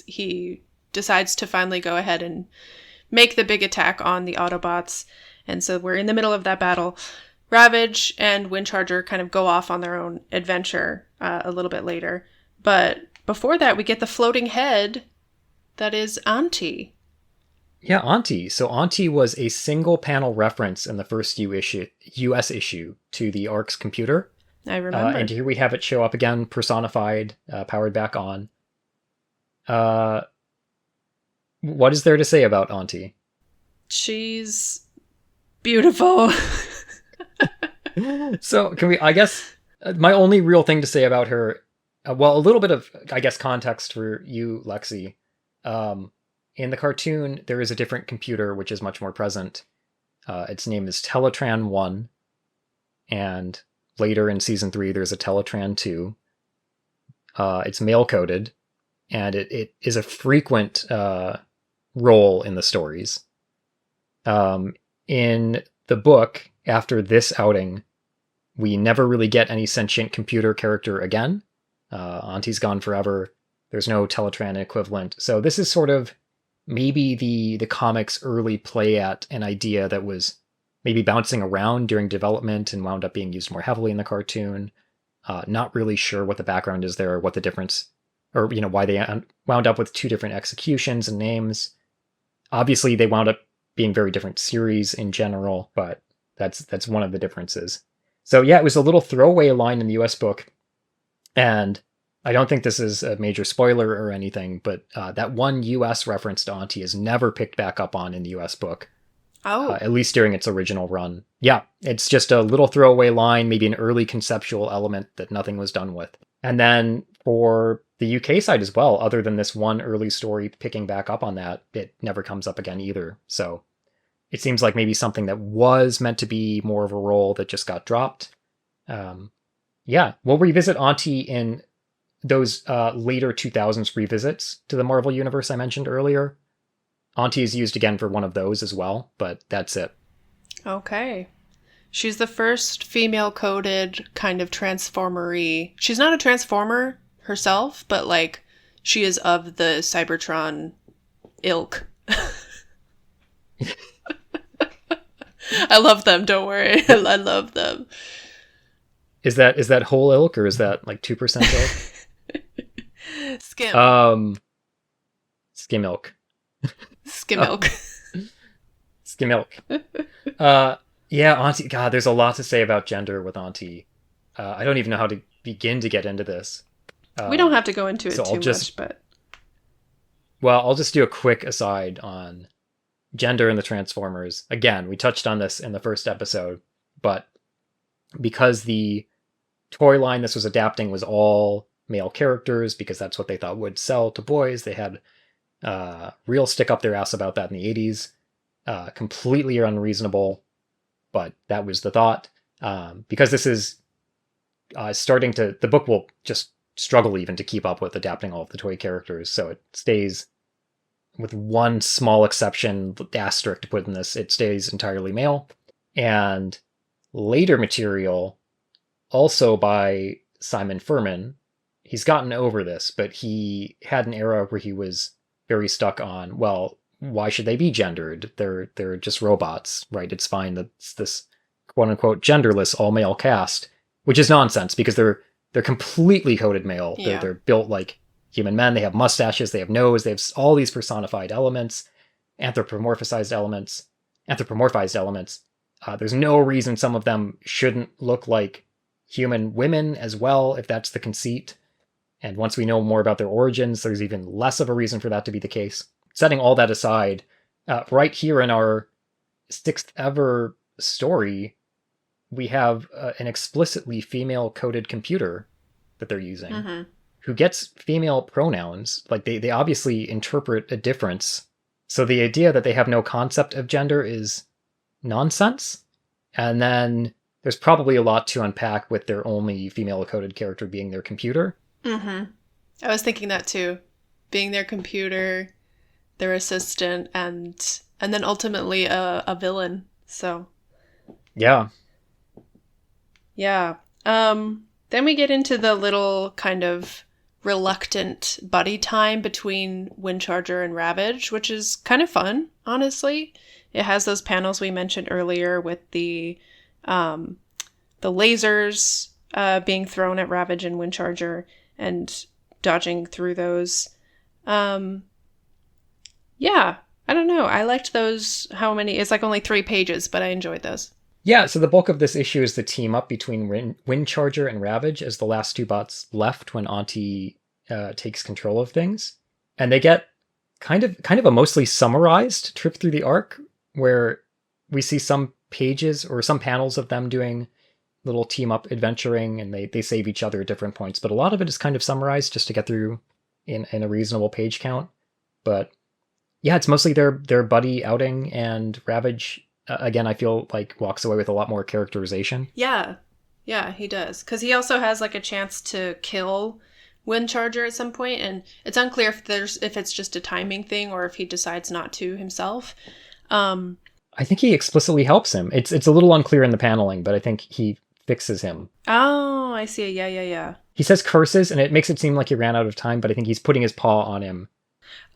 He decides to finally go ahead and make the big attack on the Autobots. And so we're in the middle of that battle. Ravage and Windcharger kind of go off on their own adventure a little bit later. But before that, we get the floating head that is Auntie. Yeah, Auntie. So Auntie was a single panel reference in the first US issue to the ARC's computer. I remember. And here we have it show up again, personified, powered back on. What is there to say about Auntie? She's beautiful. So I guess my only real thing to say about her, a little bit of, I guess, context for you, Lexi. In the cartoon, there is a different computer which is much more present. Its name is Teletran 1, and later in Season 3, there's a Teletran 2. It's mail-coded, and it is a frequent role in the stories. In the book, after this outing, we never really get any sentient computer character again. Auntie's gone forever. There's no Teletran equivalent. So this is sort of maybe the comics' early play at an idea that was maybe bouncing around during development and wound up being used more heavily in the cartoon. Not really sure what the background is there, or what the difference, or why they wound up with two different executions and names. Obviously, they wound up being very different series in general, but that's one of the differences. So yeah, it was a little throwaway line in the US book, and I don't think this is a major spoiler or anything, but that one US reference to Auntie is never picked back up on in the US book. Oh. At least during its original run. Yeah, it's just a little throwaway line, maybe an early conceptual element that nothing was done with. And then for the UK side as well, other than this one early story picking back up on that, it never comes up again either. So it seems like maybe something that was meant to be more of a role that just got dropped. Yeah, we'll revisit Auntie in those later 2000s revisits to the Marvel Universe I mentioned earlier. Auntie is used again for one of those as well, but that's it. Okay. She's the first female-coded kind of transformery. She's not a transformer herself, but like she is of the Cybertron ilk. I love them, don't worry. I love them. Is that whole ilk or is that like 2% ilk? Skim. Skim ilk. Skim ilk. Skim ilk. Yeah, Auntie. God, there's a lot to say about gender with Auntie. I don't even know how to begin to get into this. We don't have to go into it so too much, but... Well, I'll just do a quick aside on gender in the Transformers. Again, we touched on this in the first episode, but because the toy line this was adapting was all male characters, because that's what they thought would sell to boys, they had real stick up their ass about that in the 80s. Completely unreasonable, but that was the thought. Because this is starting to... The book will just struggle even to keep up with adapting all of the toy characters, so it stays, with one small exception, asterisk to put in this, it stays entirely male. And later material, also by Simon Furman, he's gotten over this, but he had an era where he was very stuck on, well, why should they be gendered? They're just robots, right? It's fine that it's this quote-unquote genderless all-male cast, which is nonsense, because they're completely coded male. Yeah. They're built like human men. They have mustaches, they have nose, they have all these personified elements, anthropomorphized elements. There's no reason some of them shouldn't look like human women as well, if that's the conceit. And once we know more about their origins, there's even less of a reason for that to be the case. Setting all that aside, right here in our 6th ever story, we have an explicitly female-coded computer that they're using, who gets female pronouns. Like, they obviously interpret a difference. So the idea that they have no concept of gender is nonsense. And then there's probably a lot to unpack with their only female-coded character being their computer. I was thinking that too. Being their computer, their assistant, and then ultimately a villain. So... Yeah. Yeah. Then we get into the little kind of reluctant buddy time between Windcharger and Ravage, which is kind of fun, honestly. It has those panels we mentioned earlier with the lasers being thrown at Ravage and Windcharger and dodging through those. Yeah, I don't know. I liked those. How many? It's like only 3 pages, but I enjoyed those. Yeah, so the bulk of this issue is the team up between Windcharger and Ravage as the last 2 bots left when Auntie takes control of things. And they get kind of a mostly summarized trip through the arc, where we see some pages or some panels of them doing little team up adventuring, and they save each other at different points. But a lot of it is kind of summarized just to get through in a reasonable page count. But yeah, it's mostly their buddy outing, and Ravage... again, I feel like walks away with a lot more characterization. Yeah, he does. Because he also has like a chance to kill Windcharger at some point, and it's unclear if it's just a timing thing or if he decides not to himself. I think he explicitly helps him. It's a little unclear in the paneling, but I think he fixes him. Oh, I see. Yeah. He says curses, and it makes it seem like he ran out of time, but I think he's putting his paw on him.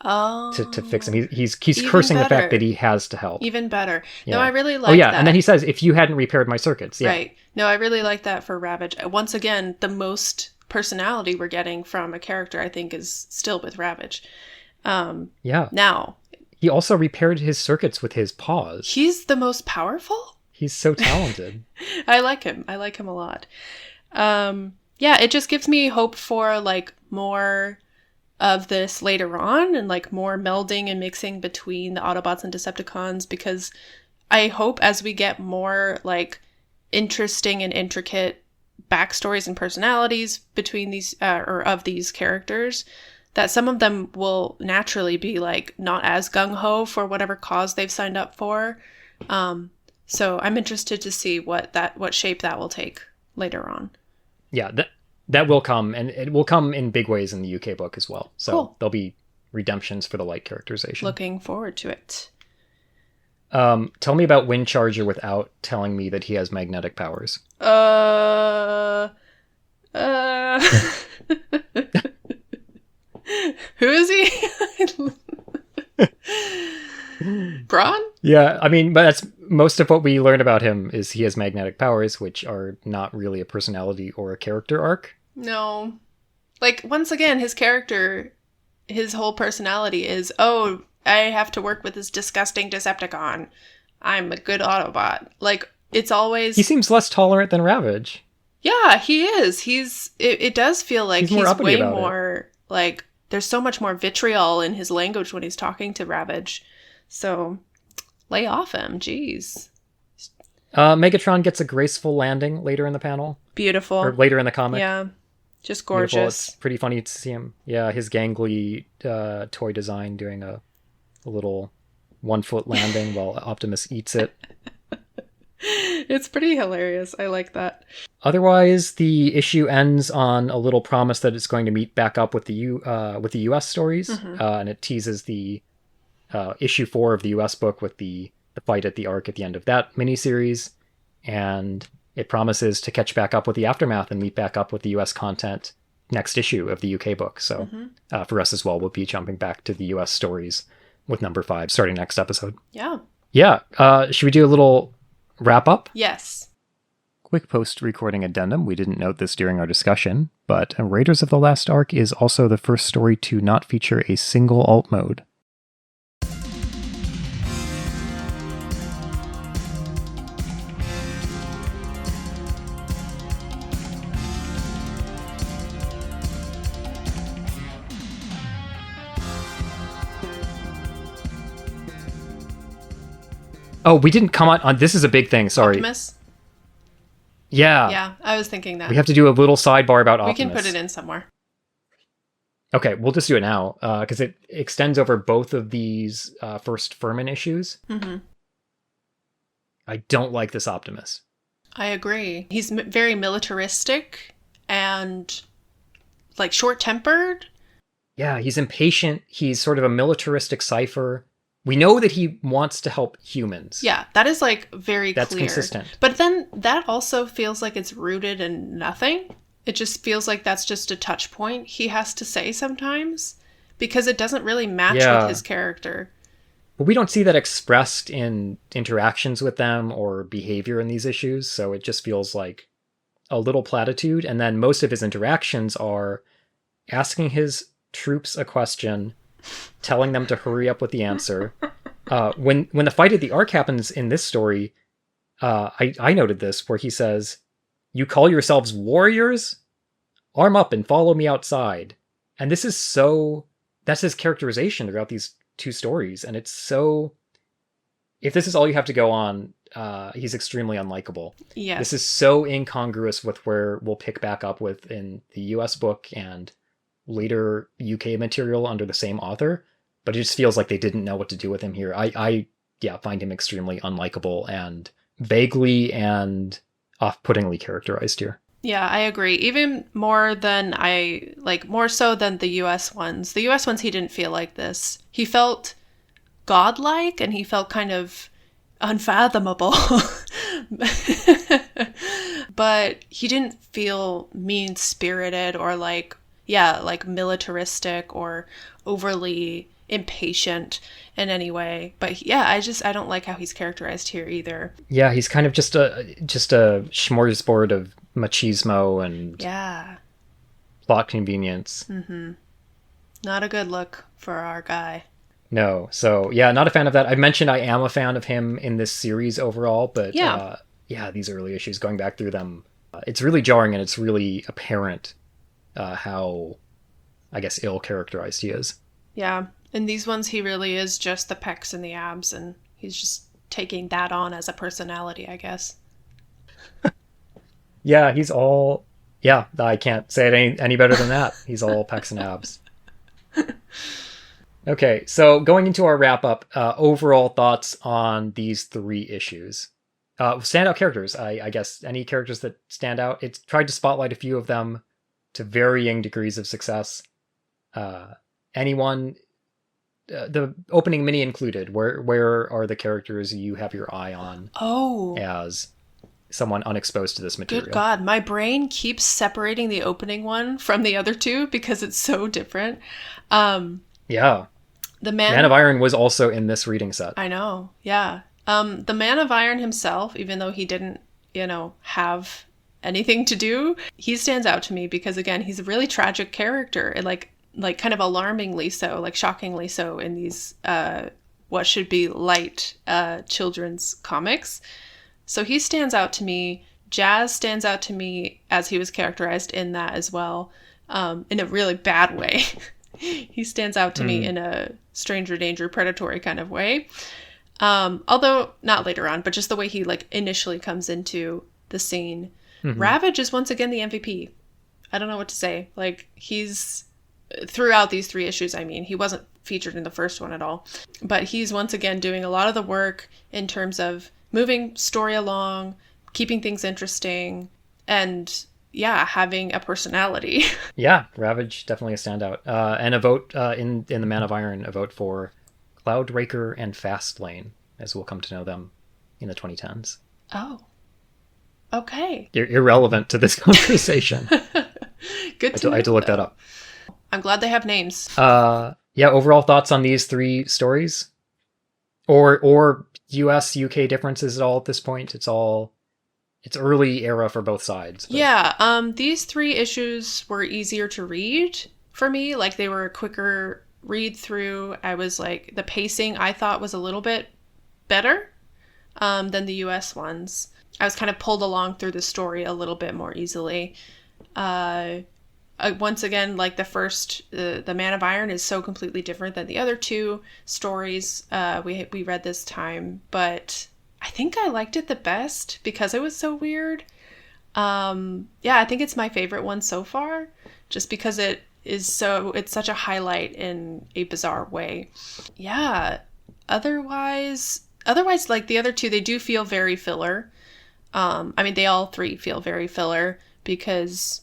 Oh, to fix him. He's cursing the fact that he has to help. Even better. Yeah. No, I really like that. And then he says, if you hadn't repaired my circuits. Yeah. Right. No, I really like that for Ravage. Once again, the most personality we're getting from a character, I think, is still with Ravage. Yeah. Now. He also repaired his circuits with his paws. He's the most powerful? He's so talented. I like him. I like him a lot. Yeah, it just gives me hope for, like, more of this later on, and like more melding and mixing between the Autobots and Decepticons, because I hope as we get more like interesting and intricate backstories and personalities between these or of these characters, that some of them will naturally be like not as gung-ho for whatever cause they've signed up for, So I'm interested to see what shape that will take later on. Yeah, that will come, and it will come in big ways in the UK book as well. So Cool. there'll be redemptions for the light characterization. Looking forward to it. Tell me about Windcharger without telling me that he has magnetic powers. Who is he? Braun? Yeah, I mean, but that's most of what we learn about him is he has magnetic powers, which are not really a personality or a character arc. No. Like, once again, his character, his whole personality is, oh, I have to work with this disgusting Decepticon. I'm a good Autobot. Like, it's always... He seems less tolerant than Ravage. Yeah, he is. It does feel like he's way more, like, there's so much more vitriol in his language when he's talking to Ravage. So, lay off him. Jeez. Megatron gets a graceful landing later in the panel. Beautiful. Or later in the comic. Yeah. Just gorgeous. Beautiful. It's pretty funny to see him. Yeah, his gangly toy design doing a little 1 foot landing while Optimus eats it. It's pretty hilarious. I like that. Otherwise, the issue ends on a little promise that it's going to meet back up with the US stories, and it teases the issue 4 of the US book with the fight at the Ark at the end of that miniseries, and it promises to catch back up with the Aftermath and meet back up with the US content next issue of the UK book. So for us as well, we'll be jumping back to the US stories with number 5 starting next episode. Yeah. Should we do a little wrap up? Yes. Quick post-recording addendum. We didn't note this during our discussion, but Raiders of the Last Ark is also the first story to not feature a single alt mode. Oh, we didn't come on. This is a big thing. Sorry. Optimus? Yeah. Yeah, I was thinking that. We have to do a little sidebar about Optimus. We can put it in somewhere. Okay, we'll just do it now because it extends over both of these first Furman issues. I don't like this Optimus. I agree. He's very militaristic and like short-tempered. Yeah, he's impatient. He's sort of a militaristic cipher. We know that he wants to help humans. Yeah, that is like very clear. That's consistent. But then that also feels like it's rooted in nothing. It just feels like that's just a touch point he has to say sometimes because it doesn't really match with his character. But we don't see that expressed in interactions with them or behavior in these issues, so it just feels like a little platitude. And then most of his interactions are asking his troops a question, telling them to hurry up with the answer. When the fight at the Ark happens in this story, I noted this, where he says, "You call yourselves warriors? Arm up and follow me outside." And this is that's his characterization throughout these 2 stories. And it's so, if this is all you have to go on, he's extremely unlikable. Yes. This is so incongruous with where we'll pick back up with in the US book and later UK material under the same author, but it just feels like they didn't know what to do with him here. I find him extremely unlikable and vaguely and off-puttingly characterized here. Yeah, I agree. Even more more so than the US ones. The US ones, he didn't feel like this. He felt godlike and he felt kind of unfathomable. But he didn't feel mean-spirited or like militaristic or overly impatient in any way. But yeah, I don't like how he's characterized here either. Yeah, he's kind of just a smorgasbord of machismo and plot convenience. Not a good look for our guy. No, so yeah, not a fan of that. I mentioned I am a fan of him in this series overall, but these early issues, going back through them, it's really jarring and it's really apparent how, I guess, ill-characterized he is. Yeah, in these ones he really is just the pecs and the abs, and he's just taking that on as a personality, I guess. Yeah, he's all... Yeah, I can't say it any better than that. He's all pecs and abs. Okay, so going into our wrap up, overall thoughts on these 3 issues. Standout characters, I guess. Any characters that stand out? It's tried to spotlight a few of them to varying degrees of success. Anyone, the opening mini included, where are the characters you have your eye on Oh, as someone unexposed to this material? good God. My brain keeps separating the opening one from the other two because it's so different. Yeah. The Man of Iron was also in this reading set. I know, yeah. The Man of Iron himself, even though he didn't, have anything to do, he stands out to me because, again, he's a really tragic character, and like kind of alarmingly so, like shockingly so in these what should be light children's comics. So he stands out to me. Jazz stands out to me as he was characterized in that as well, in a really bad way. He stands out to me in a stranger danger predatory kind of way. Although not later on, but just the way he like initially comes into the scene. Ravage is once again the MVP. I don't know what to say. Like, he's throughout these 3 issues, I mean, he wasn't featured in the first one at all, but he's once again doing a lot of the work in terms of moving story along, keeping things interesting, and yeah, having a personality. Yeah, Ravage, definitely a standout. And a vote in the Man of Iron, a vote for Cloudraker and Fastlane, as we'll come to know them in the 2010s. Oh, okay. You're irrelevant to this conversation. Good to know, I had to look that up. I'm glad they have names. Yeah, overall thoughts on these 3 stories? Or US, UK differences at all at this point? It's early era for both sides. But... Yeah, these 3 issues were easier to read for me. Like, they were a quicker read through. I was like, the pacing I thought was a little bit better than the US ones. I was kind of pulled along through the story a little bit more easily. Once again, like the first, the Man of Iron is so completely different than the other 2 stories we read this time, but I think I liked it the best because it was so weird. Yeah, I think it's my favorite one so far, just because it's such a highlight in a bizarre way. Yeah. Otherwise, like the other 2, they do feel very filler. I mean, they all 3 feel very filler because,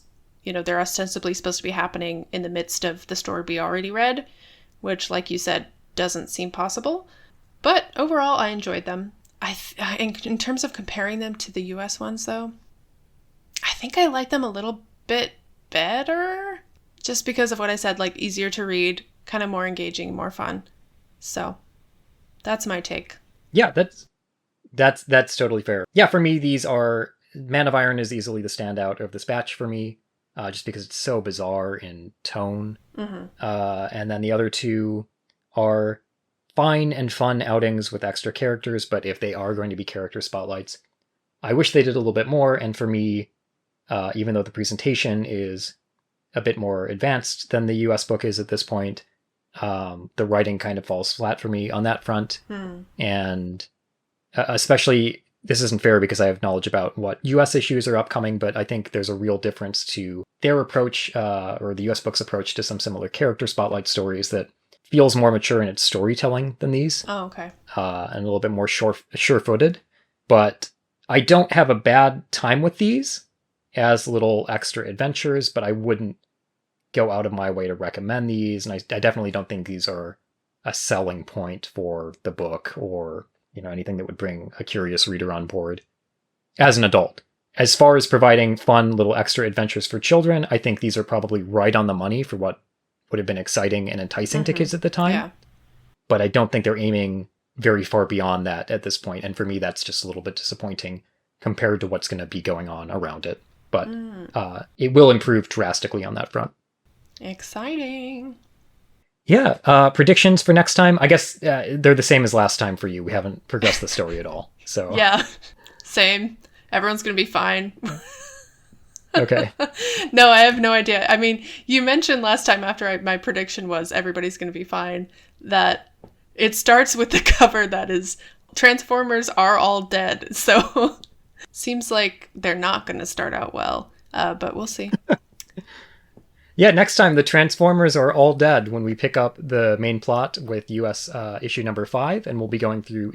they're ostensibly supposed to be happening in the midst of the story we already read, which, like you said, doesn't seem possible. But overall, I enjoyed them. In terms of comparing them to the US ones, though, I think I like them a little bit better, just because of what I said, like easier to read, kind of more engaging, more fun. So that's my take. Yeah, that's totally fair. Yeah, for me, these are Man of Iron is easily the standout of this batch for me, just because it's so bizarre in tone. And then the other 2 are fine and fun outings with extra characters, but if they are going to be character spotlights, I wish they did a little bit more. And for me, even though the presentation is a bit more advanced than the US book is at this point, the writing kind of falls flat for me on that front. And especially, this isn't fair because I have knowledge about what US issues are upcoming, but I think there's a real difference to their approach, or the US book's approach to some similar character spotlight stories that feels more mature in its storytelling than these. Oh, okay. And a little bit more sure-footed. But I don't have a bad time with these as little extra adventures, but I wouldn't go out of my way to recommend these. And I definitely don't think these are a selling point for the book or, anything that would bring a curious reader on board as an adult. As far as providing fun little extra adventures for children, I think these are probably right on the money for what would have been exciting and enticing to kids at the time. Yeah. But I don't think they're aiming very far beyond that at this point. And for me, that's just a little bit disappointing compared to what's going to be going on around it. But it will improve drastically on that front. Exciting. Yeah. Predictions for next time? I guess they're the same as last time for you. We haven't progressed the story at all. So yeah, same. Everyone's going to be fine. Okay. No, I have no idea. I mean, you mentioned last time after my prediction was everybody's going to be fine, that it starts with the cover that is Transformers are all dead. So seems like they're not going to start out well, but we'll see. Yeah, next time the Transformers are all dead when we pick up the main plot with US issue number 5, and we'll be going through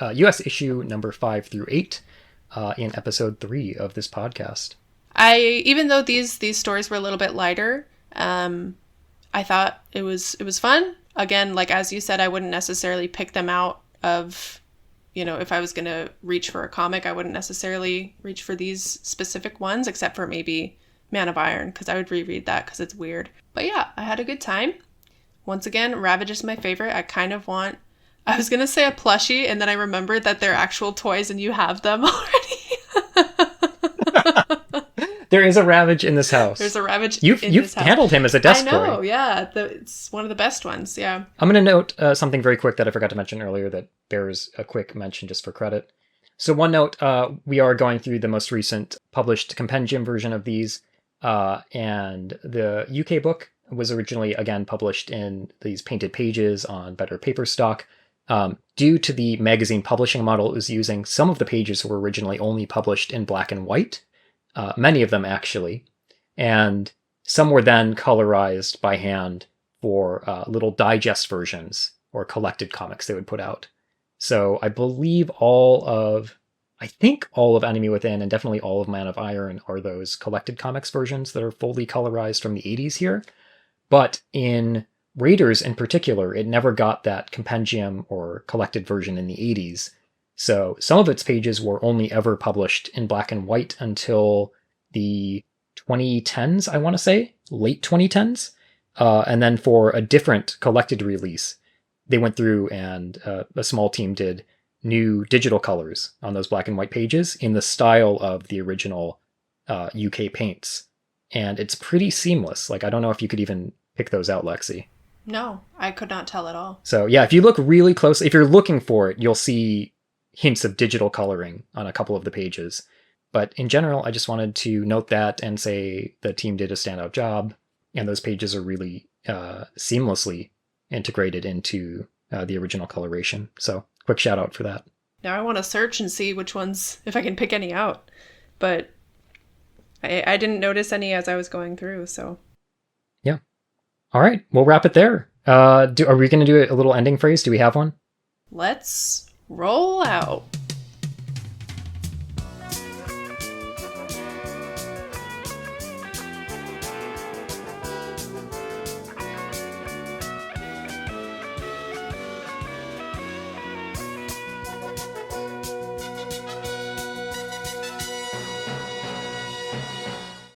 US issue number 5 through 8 in episode 3 of this podcast. Even though these stories were a little bit lighter, I thought it was fun. Again, like as you said, I wouldn't necessarily pick them out of, if I was going to reach for a comic, I wouldn't necessarily reach for these specific ones, except for maybe Man of Iron, because I would reread that because it's weird. But yeah, I had a good time. Once again, Ravage is my favorite. I was going to say a plushie, and then I remembered that they're actual toys and you have them already. There is a Ravage in this house. There's a Ravage in this house. You've handled him as a desk toy. I know, yeah. It's one of the best ones, yeah. I'm going to note something very quick that I forgot to mention earlier that bears a quick mention just for credit. So one note, we are going through the most recent published compendium version of these, and the UK book was originally, again, published in these painted pages on better paper stock. Due to the magazine publishing model it was using, some of the pages were originally only published in black and white. Many of them actually, and some were then colorized by hand for little digest versions or collected comics they would put out. So I believe all of Enemy Within and definitely all of Man of Iron are those collected comics versions that are fully colorized from the 80s here. But in Raiders in particular, it never got that compendium or collected version in the 80s. So some of its pages were only ever published in black and white until the 2010s, I want to say, late 2010s. And then for a different collected release, they went through and a small team did new digital colors on those black and white pages in the style of the original UK paints. And it's pretty seamless. Like, I don't know if you could even pick those out, Lexi. No, I could not tell at all. So yeah, if you look really closely, if you're looking for it, you'll see hints of digital coloring on a couple of the pages. But in general, I just wanted to note that and say the team did a standout job, and those pages are really seamlessly integrated into the original coloration. So quick shout out for that. Now I want to search and see which ones, if I can pick any out. But I didn't notice any as I was going through, so. Yeah. All right, we'll wrap it there. Are we going to do a little ending phrase? Do we have one? Let's roll out.